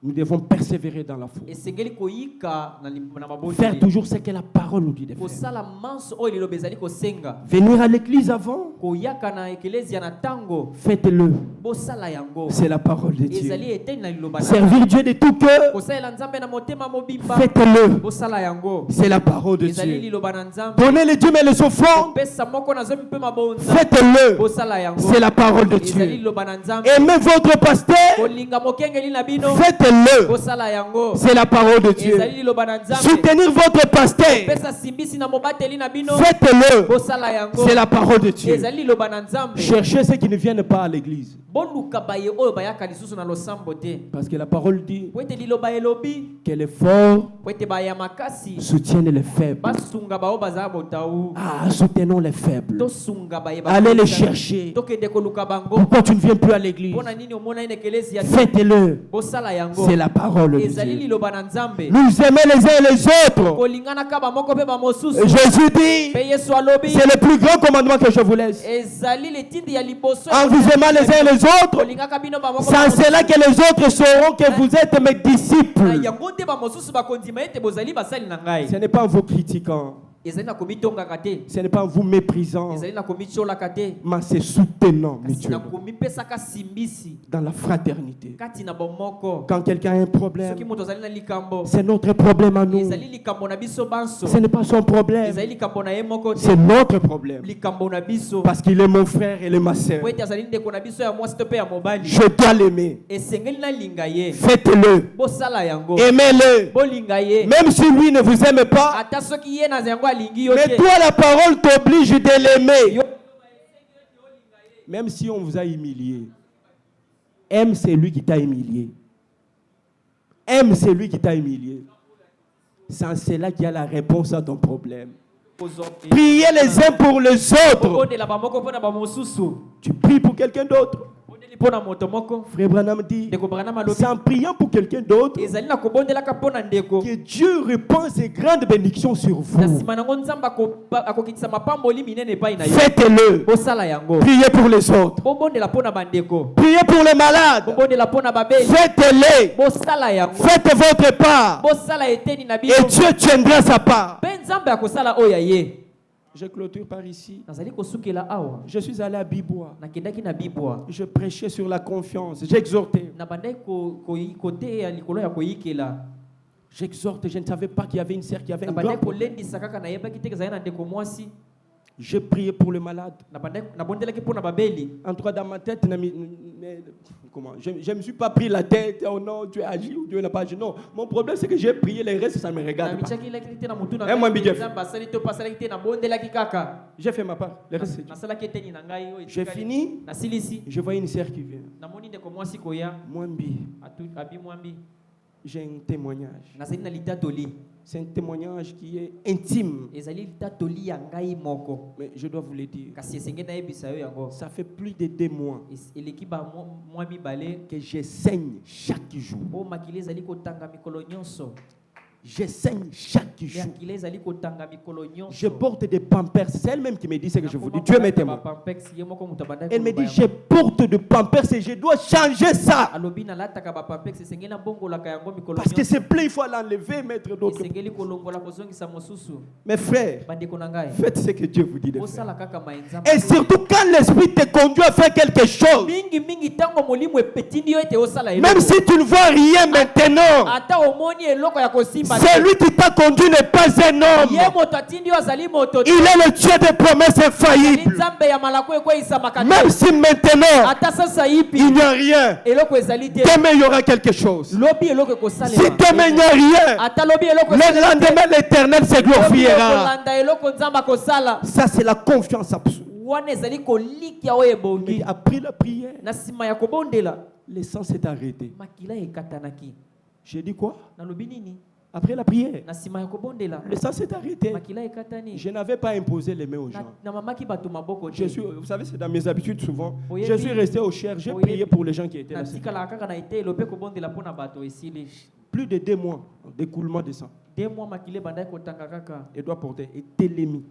Nous devons persévérer dans la foi. esengeli koyika na mabondeli. Faire toujours ce que la parole nous dit de faire. Kosala manso oyo liloba ezali kosenga. Venir à l'église avant, Koyaka na eklezia na tango. faites-le. Bosala yango. C'est la parole de Dieu. Ezali eteni na liloba na. Servir Dieu de tout cœur, Kosalela nzambe na motema mobimba. faites-le. Bosala yango. C'est la parole de Ezali Dieu. liloba na nzambe. Donnez les dieux mais les offrandes, Pesa moko na zomi mpe mabonza. faites-le. Bosala yango. C'est la parole de Ezali Dieu. liloba na nzambe. Aimez votre pasteur, Kolinga mokengeli na bino. faites-le. Bosala yango. C'est la parole de Dieu. Ezali liloba na nzambe. Soutenir votre pasteur, Pesa simbisi na mobateli na bino. faites-le. Bosala yango. C'est la parole de Dieu. Ezali liloba na nzambe. Cherchez ceux qui ne viennent pas à l'église. Boluka baye oyo bayaka lisusu na losambo te. Parce que la parole dit Po ete liloba elobi. que les forts Po ete baya makasi. soutiennent les faibles. Basunga bao baza botau. Ah, soutenons les faibles. Tosunga baye Allez les chercher. Tokende koluka bango. Pourquoi tu ne viens plus à l'église? Pona nini omona ine eklezia te. Faites-le. Bosala yango. C'est la parole de Ezali Dieu. liloba na nzambe. Nous aimons les uns et les autres. Kolingana kaba moko pe ba mosusu. Jésus dit, Pe Yesu alobi. c'est le plus grand commandement que je vous laisse. Ezali letindi ya liboso. En vous aimant les uns et les autres, Kolingaka bino ba moko. c'est en cela que les autres sauront que vous êtes mes Na disciples. yango te ba mosusu bakondima ete bozali basali na ngai. Ce n'est pas en vous critiquant, Ezali na komitongaka te. ce n'est pas en vous méprisant, Ezali na komitsolaka te. mais c'est soutenant Kasi na mutuellement komipesaka simbisi. dans la fraternité. Kati na bomoko. Quand quelqu'un a un problème, Soki moto azali na likambo. c'est notre problème à nous. Ezali likambo na biso banso. Ce n'est pas son problème, Ezali likambo na ye moko te. c'est notre problème. Likambo na biso. Parce qu'il est mon frère, elle est ma sœur. Po ete azali ndeko na biso ya mwasi to pe ya mobali. Je dois l'aimer. Esengeli na linga ye. Faites-le. Bosala yango. Aimez-le. Bolinga ye. Même si lui ne vous aime pas, Ata soki ye na yango alingi yo mais te. toi la parole t'oblige de l'aimer. Yo- Même si on vous a humilié, aime celui qui t'a humilié. Aime celui qui t'a humilié. C'est en cela qu'il y a la réponse à ton problème. Priez les uns pour les autres. Bondela ba moko pona ba mosusu. Tu pries pour quelqu'un d'autre. Bondeli pona moto moko. Frère Branham dit, Ndeko Branham alobi. c'est en priant pour quelqu'un d'autre Ezali na kobondelaka pona ndeko. que Dieu répand ses grandes bénédictions sur Na vous. nsima nango nzambe akokitisa mapamboli minene epai na yo. Faites-le. Bosala yango. Priez pour les autres. Bobondela pona bandeko. Priez pour les malades. Bobondela pona babeli. Faites-les. Bosala yango. Faites votre part. Bosala eteni na bino. Et Dieu tiendra sa part. Pe nzambe akosala oyo ye. Je clôture par ici. Nazali kosukela awa. Je suis allé à Bibois. Nakendaki na bibwa. Je prêchais sur la confiance. J'exhortais. Na bandai kote ya likolo ya koyikela. J'exhortais. Je ne savais pas qu'il y avait une sœur qui avait Na un bandai grand problème. kolendisa kaka na yebaki te ezali na ndeko mwasi. Je priais pour le malade. Na bondelaki pona babeli. En tout cas, dans ma tête, comment je ne me suis pas pris la tête. Oh non, Dieu a agi ou Dieu n'a pas agi. Non, mon problème, c'est que j'ai prié. Les restes, ça ne me Na regarde pas. michaki laki te na mutu na Eh, moi, Bidjef. nzambe asali to pasalaki te na bondelaki kaka. J'ai fait ma part. Les restes, c'est Dieu. Nasalaki eteni na ngai oyo. J'ai fini. Nasilisi. Je voyais une sœur qui vient. Namoni ndeko mwasi koya. Mwambi, Abi mwambi. j'ai un témoignage. Nazali na litatoli. C'est un témoignage qui est intime. Ezali litatoli ya ngai moko. Mais je dois vous le dire. Kasi esenge na yebisa yo yango. Ça fait plus de 2 mois Eleki ba mwa mibale. que je saigne chaque jour. O makile ezali kotanga mikolo nyonso. Je saigne chaque jour. Makile ezali kotanga mikolo nyonso. Je porte des pampers. C'est elle-même qui me dit ce que je vous dis. Dieu m'est témoin. Elle me dit, je porte de pampers et je dois changer ça. Alobi na lataka ba pampex esenge na bongolaka yango mikolo Parce que c'est plein, il faut l'enlever, mettre d'autres. esengeli kolongola kozongisa mosusu. Mes frères, Bandeko na ngai. faites ce que Dieu vous dit de faire. Osala kaka maenzambe. Et surtout quand l'Esprit te conduit à faire quelque chose, mingi tango molimo epetindi yo ete osala eloko. même si tu ne vois rien maintenant, Ata omoni eloko ya kosimba. celui qui t'a conduit n'est pas un homme. Ye moto atindi yo azali moto. Il est le Dieu des promesses infaillibles. Nzambe ya malako ekweyisa makati. Même si maintenant, Ata sasa yipi. il n'y a rien, Eloko ezali te. demain il y aura quelque chose. Lobi eloko kosalema. Si demain il n'y a rien, Ata lobi eloko le lendemain l'éternel se glorifiera. kolanda eloko nzamba kosala. Ça c'est la confiance absolue. Wana ezali kolikia oyo Mais ebongi. après la prière, Na sima ya kobondela. le sang s'est arrêté. Makila ekatanaki. J'ai dit quoi? Nalobi nini? Après la prière, Na sima ya kobondela. le sang s'est arrêté. Makila ekatani. Je n'avais pas imposé les mains aux gens. Na mamaki bato maboko te. Vous savez, c'est dans mes habitudes souvent. Oui, Je oui. suis resté au Cher, j'ai Oui, prié oui. pour les gens qui étaient là. Na tikala kaka na ite elope kobondela pona bato esili. Plus de 2 mois d'écoulement de sang. 2 mois makile bandai kotanga kaka. Et doit porter. Et télémi.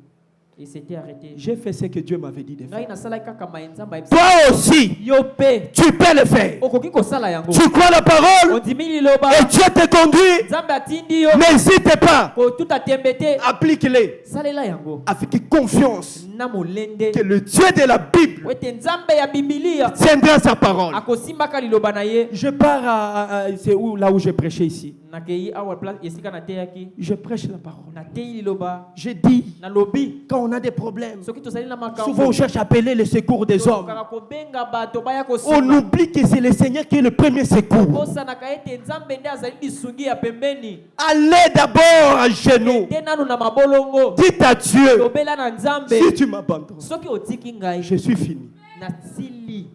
Et c'était arrêté. J'ai fait ce que Dieu m'avait dit de faire. Ngai nasalaki kaka maenzamba yebisa- Toi aussi, Yo pe. tu peux le faire. Okoki kosala yango. Tu crois la parole Ondimi liloba. et Dieu te conduit. Nzambe atindi yo. N'hésite pas. Tout atembe te. Applique-les Salela yango. avec confiance Na molende. que le Dieu de la Bible Wete nzambe ya Biblia. tiendra sa parole. Akosimbaka liloba na ye. Je pars c'est où, là où je prêchais ici. Nakei awa place esika na teyaki. Je prêche la parole. Na tei liloba. Je dis, Na lobi. quand on a des problèmes, Soki tosali na makambo. souvent on cherche à appeler le secours des hommes. Tolukaka kobenga bato baya On kosimba. oublie que c'est le Seigneur qui est le premier secours. Osanaka ete nzambe nde azali lisungi ya pembeni. Allez d'abord à genoux. Te nanu na mabolongo. Dites à Dieu, Tobela na nzambe. si tu m'abandonnes, Soki otiki ngai. je suis fini. Na sili.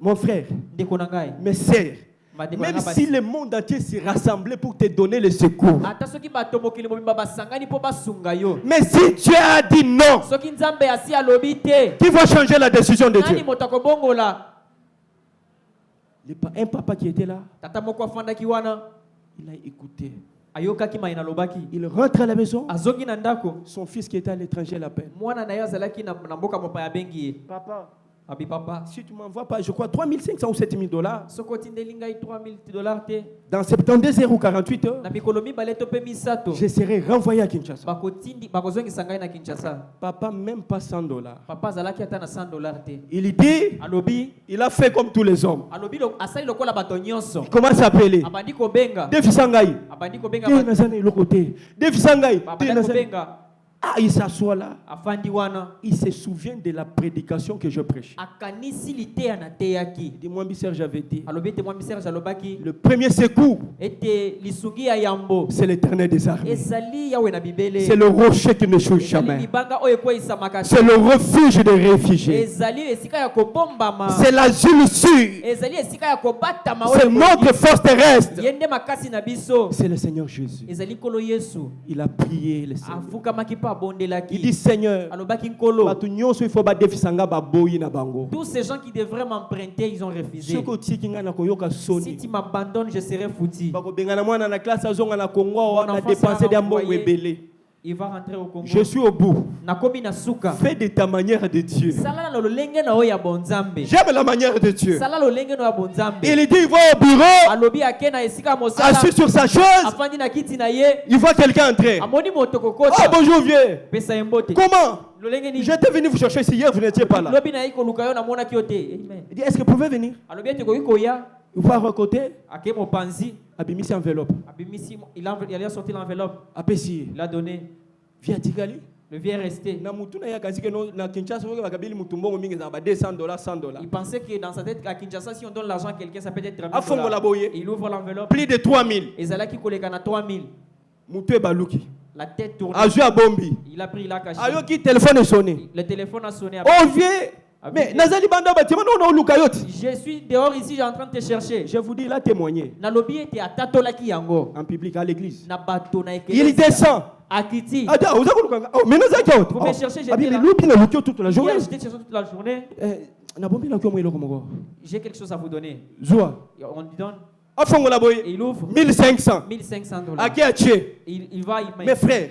Mon frère, Ndeko na ngai. mes sœurs, Bandeko na même ngai si basi. le monde entier s'est rassemblé pour te donner le secours, Ata soki bato mokili mobimba basangani mpo basunga yo. mais si Dieu a dit non, Soki nzambe asi alobi te. qui va changer la décision de Nani Dieu? moto akobongola? Un papa qui était là, Tata moko afandaki wana. il a écouté. Ayokaki mai nalobaki. Il rentre à la maison, Azongi na ndako. son fils qui était à l'étranger l'appelle. Mwana na ye azalaki na mboka mopaya bengi ye. Papa, Abi papa. si tu m'envoies pas, je crois, 3500 ou 7000 dollars, Soko otindeli ngai 3000 dollars te. dans 72 heures ou 48 heures, Na mikolo mibale to pe misato. je serai renvoyé à Kinshasa. Bakotindi bakozongisa ngai na Kinshasa. Papa, même pas 100 dollars. Papa azalaki ata na 100 dollars te. Il dit, Alobi. il a fait comme tous les hommes. Alobi asali lokola bato nyonso. Il commence à appeler. Abandi kobenga. Defisangai. Abandi kobenga. Te nazana le côté. Defisangai. Abandi kobenga. Ah, il s'assoit là. Afandi wana. Il se souvient de la prédication que je prêche. Akanisi lite ya na teyaki. Il dit, moi, Bisser, j'avais dit, Alobi te mwa misere alobaki. le premier secours, Ete lisungi ya yambo. c'est l'éternel des armées. Ezali yawe na bibele. C'est le rocher qui ne change Ezali jamais. libanga oyo ekweyisamaka te. C'est le refuge des réfugiés. Ezali esika ya kobombama. C'est l'asile sûr. Ezali esika ya kobatama C'est notre force terrestre. yende makasi na biso. C'est le Seigneur Jésus. Ezali nkolo Yesu. Il a prié le Seigneur. Afukamaki pa abondelaki. Il dit, Seigneur, Alobaki nkolo. bato nyonso il faut ba defisanga ba boyi na bango. Tous ces gens qui devraient m'emprunter, ils ont refusé. Soko tiki nga na koyoka Si soni. tu m'abandonnes, je serai foutu. Bako bengana mwana na classe azonga na Congo Mon na enfant dépenser sera des mbongo envoyé. ebele. Il va rentrer au Congo. Je suis au bout. Nakomi na suka. Fais de ta manière de Dieu. Sala na lolenge na oya bonzambe. J'aime la manière de Dieu. Sala lolenge na bonzambe. Il dit, il va au bureau, Alobi akena esika mosala. assis sur sa chaise, Afandi na kiti na ye. il voit quelqu'un entrer. Amoni moto Oh, kokota. bonjour vieux. Pesa yembote. Comment? Lolenge ni. J'étais venu vous chercher ici hier, vous n'étiez pas là. Lobi na iko lukayo na mona kiote. Amen. Il dit, est-ce que vous pouvez venir? Alobi ete ko iko ya. Il va à côté, Ake mo panzi. abimisi enveloppe. Abimisi il a sorti l'enveloppe. Apesi. Il a donné. Viens Tigali. Le vieux est resté. Na mutuna ya kazi que na Kinshasa vous bakabili mutumbongo mingi za ba 200 dollars, 100 dollars. Il pensait que dans sa tête, à Kinshasa, si on donne l'argent à quelqu'un, ça peut être 30 Afongo la $. boye. Il ouvre l'enveloppe. Plus de 3000. Et Zalaki Kolekana 3000. Mutu baluki. La tête tourne. Azu a bombi. Il a pris, il a caché. Ayo ki téléphone est sonné. Le téléphone a sonné. Oh vieux. Mais Nazali Banda Batima non non lukayot. Je suis dehors ici, j'ai en train de te chercher. Je vous dis, il a témoigné Nalobi était à Tatolaki Yango. en public à l'église. Na bato na ekele. Il descend. Akiti. Ah, vous avez oh, mais Nazali Kiaot. Vous me cherchez, j'étais Ah, là. il loupi na lukio toute la journée. Hier, j'étais cherché toute la journée. Na bombi na kio mo iloko mongo. J'ai quelque chose à vous donner. Zoua. On lui donne. Afongo la Et boye. il ouvre. 1500. 1500 $. À qui a tué? Il va. Mes frères,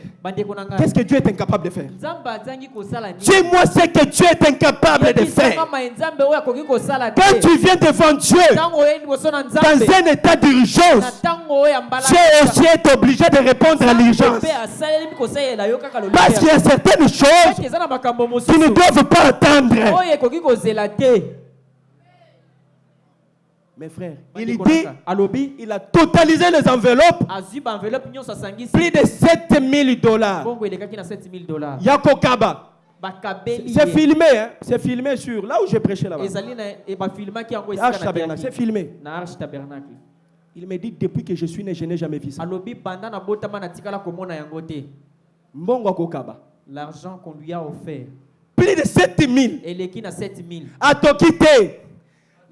qu'est-ce que Dieu est incapable de faire? Dis-moi ce que Dieu est incapable de faire. Quand tu viens devant Dieu, dans un état d'urgence, Dieu aussi est obligé de répondre à l'urgence. Parce qu'il y a certaines choses qui ne doivent pas attendre. Mes frères, il dit, il a totalisé les enveloppes, plus de 7000 dollars. Yako Kaba. C'est filmé, hein? C'est filmé sur là où j'ai prêché là-bas. Arche Tabernacle, c'est filmé. Il me dit, depuis que je suis né, je n'ai jamais vu ça. Mbongo Kokaba. L'argent qu'on lui a offert. Plus de 7000. Et les qui n'a 7000. A Tokité.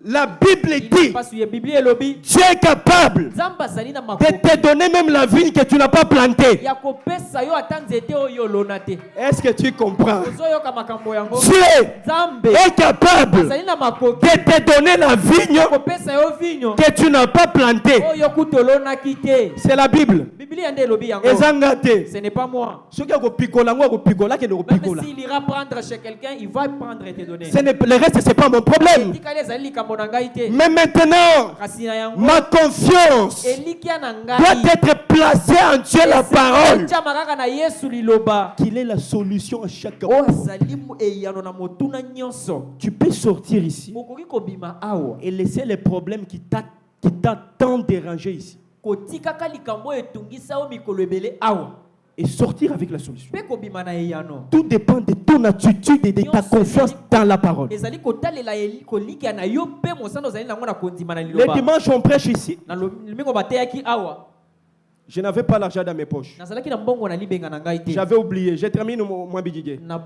La Bible dit, Parce que la Bible est lobby. Dieu est capable Nzamba zali na de makoki. te donner même la vigne que tu n'as pas plantée. Ya kopesa yo ata nzete oyo lonate. Est-ce que tu comprends? Ozoyoka makambo yango. Dieu Nzambe est capable azali na makoki. de te donner la vigne Kopesa yo vinyo. que tu n'as pas plantée. Oyo kutolonaki te. C'est la Bible. Bible yande lobi yango. Ezangate. Ce n'est pas moi. Ce qui est pikola, moi pikola qui est Même pikola. s'il ira prendre chez quelqu'un, il va prendre et te donner. Le reste, c'est pas mon problème. Tikale ezali likambo na ngai te. Mais maintenant, Kasi na yango. ma confiance Elikia na ngai. doit être placée en Dieu la parole. Tia makaka na Yesu liloba. Qu'il est la solution à chaque O fois. azali eyano na motuna nyonso. Tu peux sortir ici Mokoki kobima awa. et laisser les problèmes qui t'ont dérangé ici. Kotikaka likambo etungisa o mikolo ebele awa. Et sortir avec la solution. Pe kobima na eyano. Tout dépend de ton attitude et de ta confiance dans la parole. Ezali kotalela kolika na yo pe mosando ezali nango na kondima na Les liloba. dimanches, on prêche ici. Na lomingo bateyaki awa. Je n'avais pas l'argent dans mes poches. Nazalaki na mbongo na libenga na ngai te. J'avais oublié. J'ai terminé mon billet. Na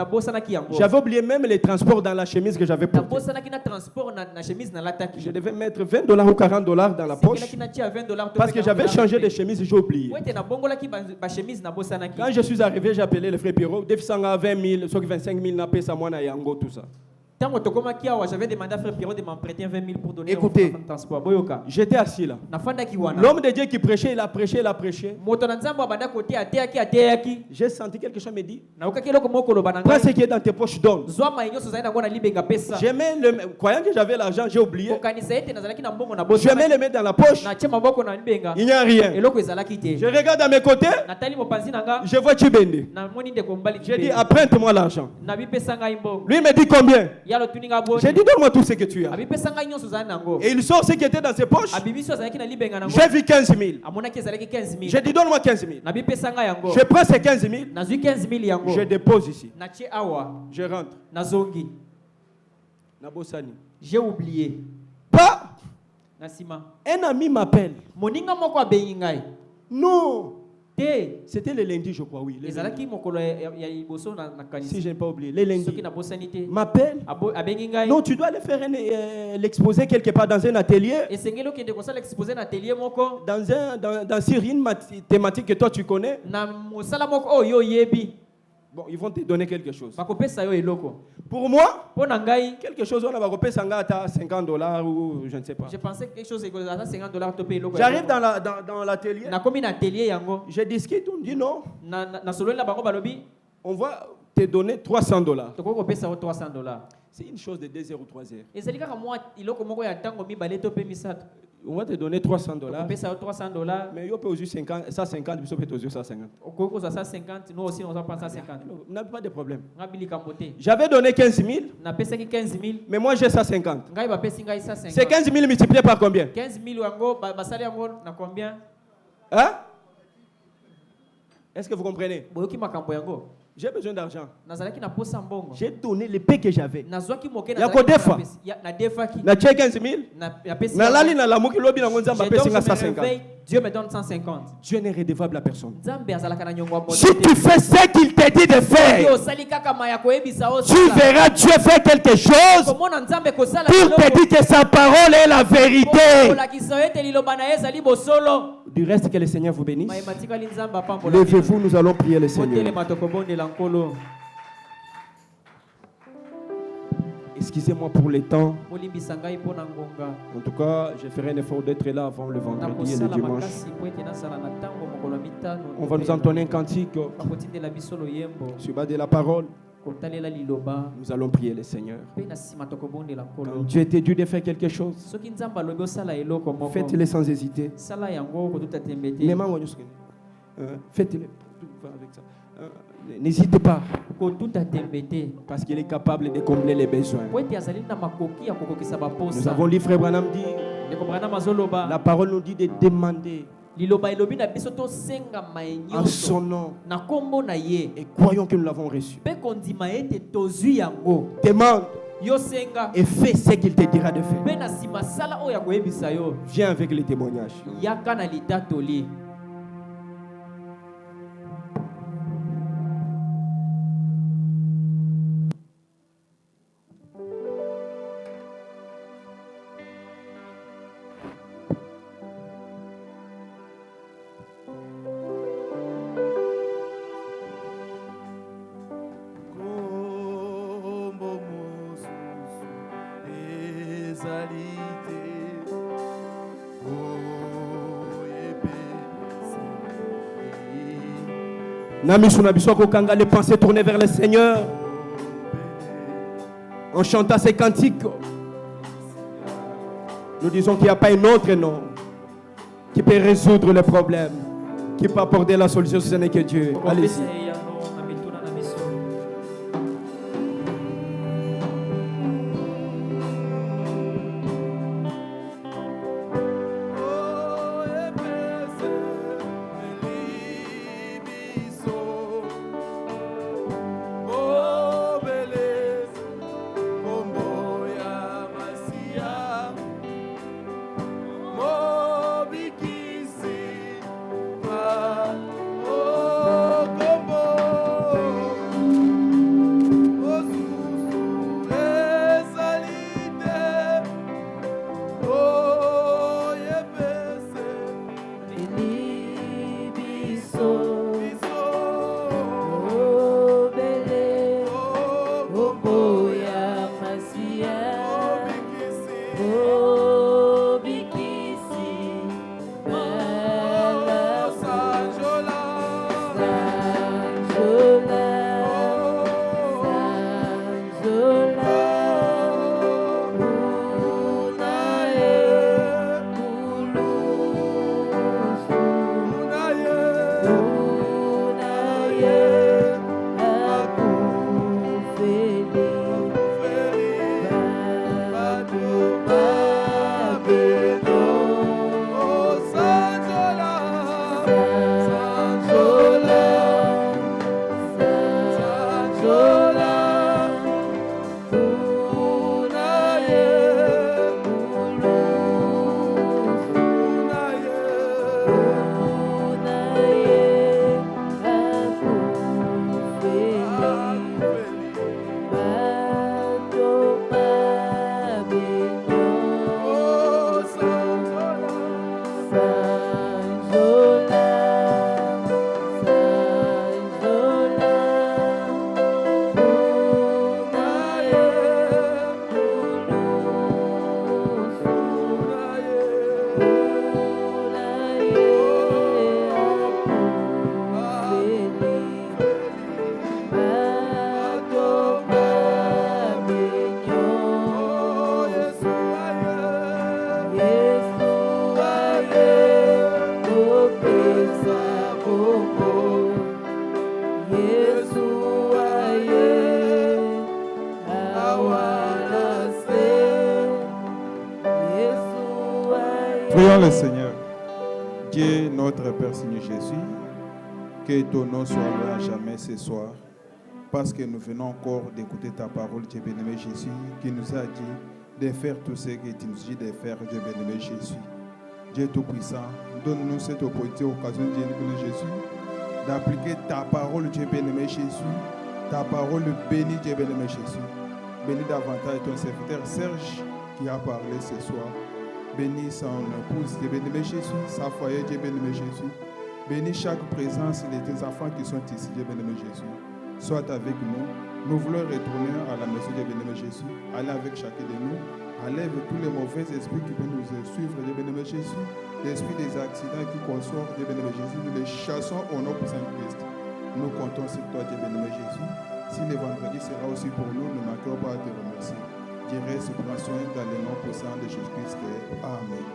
bosanaki yango. J'avais oublié même les transports dans la chemise que j'avais Na portée. bosanaki na transport na chemise na lataki. Je devais mettre $20 ou $40 dans la poche. Sekelaki na tia $20 Parce que j'avais changé de chemise, j'ai oublié. Wete na bongolaki ba chemise na bosanaki. Quand je suis arrivé, j'ai appelé le frère Pierrot. Defisanga 20 000, soit 25 000, n'a pas ça, moi, na yango, tout ça. Tango tokomaki awa, j'avais demandé à frère Pierrot de m'emprêter 20 000 pour donner Écoutez, au transport. Boyoka. j'étais assis là. Na fandaki wana. L'homme de Dieu qui prêchait, il a prêché, il a prêché. Moto na nzambo abanda kote ateyaki. J'ai senti quelque chose me dit, Na okaki eloko moko loba na prends ce ngai. qui est dans tes poches, donne. Zwa ma nyonso zali nango na libenga pesa. Croyant que j'avais l'argent, j'ai oublié. Kokanisa ete nazalaki na mbongo na Je bosanaki. mets le mettre dans la poche, Na tia maboko na libenga. il n'y a rien. Eloko ezalaki te. Je regarde à mes côtés, Natali mopanzi nanga. je vois Chibende. Na moni ndeko mbali. J'ai dit, apprête-moi l'argent. Na bipesa ngai mbo. Lui me dit combien? Yalo tuninga boni. J'ai dit, donne-moi tout ce que tu as. Abipesa ngai nyonso zali nango. Et il sort ce qui était dans ses poches. Abibiso azalaki na libenga nango. J'ai vu 15 000. Amonaki ezalaki 15 000. J'ai dit, donne-moi 15 000. Na bipesa ngai yango. Je prends ces 15 000, Nazwi 15 000 yango. je dépose ici. Na tie awa. Je rentre. Nazongi. Nabosani. J'ai oublié. Pas. Nasima. Un ami m'appelle. Moninga moko abengi ngai. Non. Te. C'était le lundi, je crois, oui. Le Ezalaki lundi. mokolo ya iboso na Si kanisa. je n'ai pas oublié. Le Soki lundi. na bosani te. M'appelle. Abengi ngai. Non, tu dois aller faire l'exposer quelque part dans un atelier. Esengeli okende kosala exposé na atelier moko. Sur une thématique que toi tu connais. Na mosala moko oyo oyebi. Bon, ils vont te donner quelque chose. Bakopesa yo eloko. Pour moi, Po na ngai. quelque chose, on va repérer à $50 ou je ne sais pas. Je pensais que quelque chose à $50 topé eloko. J'arrive dans l'atelier. Na komi na atelier yango. Je discute, on me dit non. Na solo la bango balobi. On va te donner $300. Toko kopesa yo $300. C'est une chose de 2 heures ou 3 heures. Ezali kaka mwa iloko moko ya ntango mibale to pe misato. On va te donner $300. Kopesa yo $300. Mais il peut aussi 150, il peut aussi 150. Okoko za 150, nous aussi on va prendre 150. On n'a pas de problème. Ngabili kambote. J'avais donné 15 000, Na pesa ki 15 000. mais moi j'ai 150. Ngai ba pesi ngai 150. C'est 15 000 multiplié par combien? 15 000 yango basali yango na combien? Hein? Est-ce que vous comprenez? Boyoki makambo yango. J'ai besoin d'argent. Nazalaki na posa mbongo. J'ai donné le paix que j'avais. Nazwaki moke Ya ko defa. na defa ki. Na tché 15 000. Na pesi. Na lali na lamuki lobi na ngonza Je mba pesi dors, nga je me 150. réveille, Dieu me donne 150. Dieu n'est redevable à personne. Nzambe azalaka na nyongo moto. Si tu fais ce qu'il te dit de faire, Yo sali kaka maya koyebisa o. tu verras Dieu faire quelque chose Komona Nzambe kosala pour te dire que sa parole est la vérité. Kolakisa ete liloba na ezali bosolo. Du reste, que le Seigneur vous bénisse. Maematika linzamba pambola. Levez-vous, nous allons prier le Kotele Seigneur. matokobonde lankolo. Excusez-moi pour le temps. Molimbisa ngai pona ngonga. En tout cas, je ferai un effort d'être là avant le vendredi et le Nakosala dimanche. makasi po ete nasala na ntango mokolo ya mitano. On va nous entonner un cantique Bakotindela biso loyembo. sur bas de la parole. Kotalela liloba. Nous allons prier le Seigneur. Pe na nsima tokobondela Quand nkolo. Dieu était dû de faire quelque chose, Soki nzambe alobi osala eloko moko. faites-le sans hésiter. Sala yango kotuta tembe te. Faites-le. Avec ça. N'hésitez pas, Kotuta tembe te. parce qu'il est capable de combler les besoins. Po ete azali na makoki ya kokokisa Nous baposa. avons lu Frère Branham dit, Ndeko Branham azoloba. la parole nous dit de demander Liloba elobi na biso tosengama en nyonso. son nom Na kombo na ye. et croyons que nous l'avons reçu. Pe kondima ete tozwi yango. Demande Yo senga. et fais ce qu'il te dira de faire. Pe na nsima sala oyo ya koyebisa yo. Viens avec les témoignages. Yaka na litatoli. Namisu Nabiso Kokanga, les pensées tournées vers le Seigneur. En chantant ces cantiques, nous disons qu'il n'y a pas un autre nom qui peut résoudre les problèmes, qui peut apporter la solution, ce n'est que Dieu. Allez-y. Prions le Seigneur. Dieu, notre Père Seigneur Jésus, que ton nom soit loué à jamais ce soir, parce que nous venons encore d'écouter ta parole, Dieu bien-aimé Jésus, qui nous a dit de faire tout ce que tu nous dis de faire, Dieu bien-aimé Jésus. Dieu Tout-Puissant, donne-nous cette opportunité, occasion, Dieu bien-aimé Jésus, d'appliquer ta parole, Dieu bien-aimé Jésus, ta parole bénie, Dieu bien-aimé Jésus. Bénis davantage ton serviteur Serge qui a parlé ce soir. Bénis son épouse, Dieu bien-aimé Jésus, sa foyer, Dieu bien-aimé Jésus. Bénis chaque présence de tes enfants qui sont ici, Dieu bien-aimé Jésus. Sois avec nous. Nous voulons retourner à la maison, Dieu bien-aimé Jésus. Allez avec chacun de nous. Enlève tous les mauvais esprits qui peuvent nous suivre, Dieu bien-aimé Jésus. L'esprit des accidents qui consortent, Dieu bien-aimé Jésus. Nous les chassons au nom de Saint-Christ. Nous comptons sur toi, Dieu bien-aimé Jésus. Si le vendredi sera aussi pour nous, ne manquons pas de te remercier. Dieu reste prend soin dans le nom puissant de Jésus-Christ. Amen.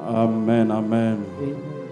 Amen, amen. Amen.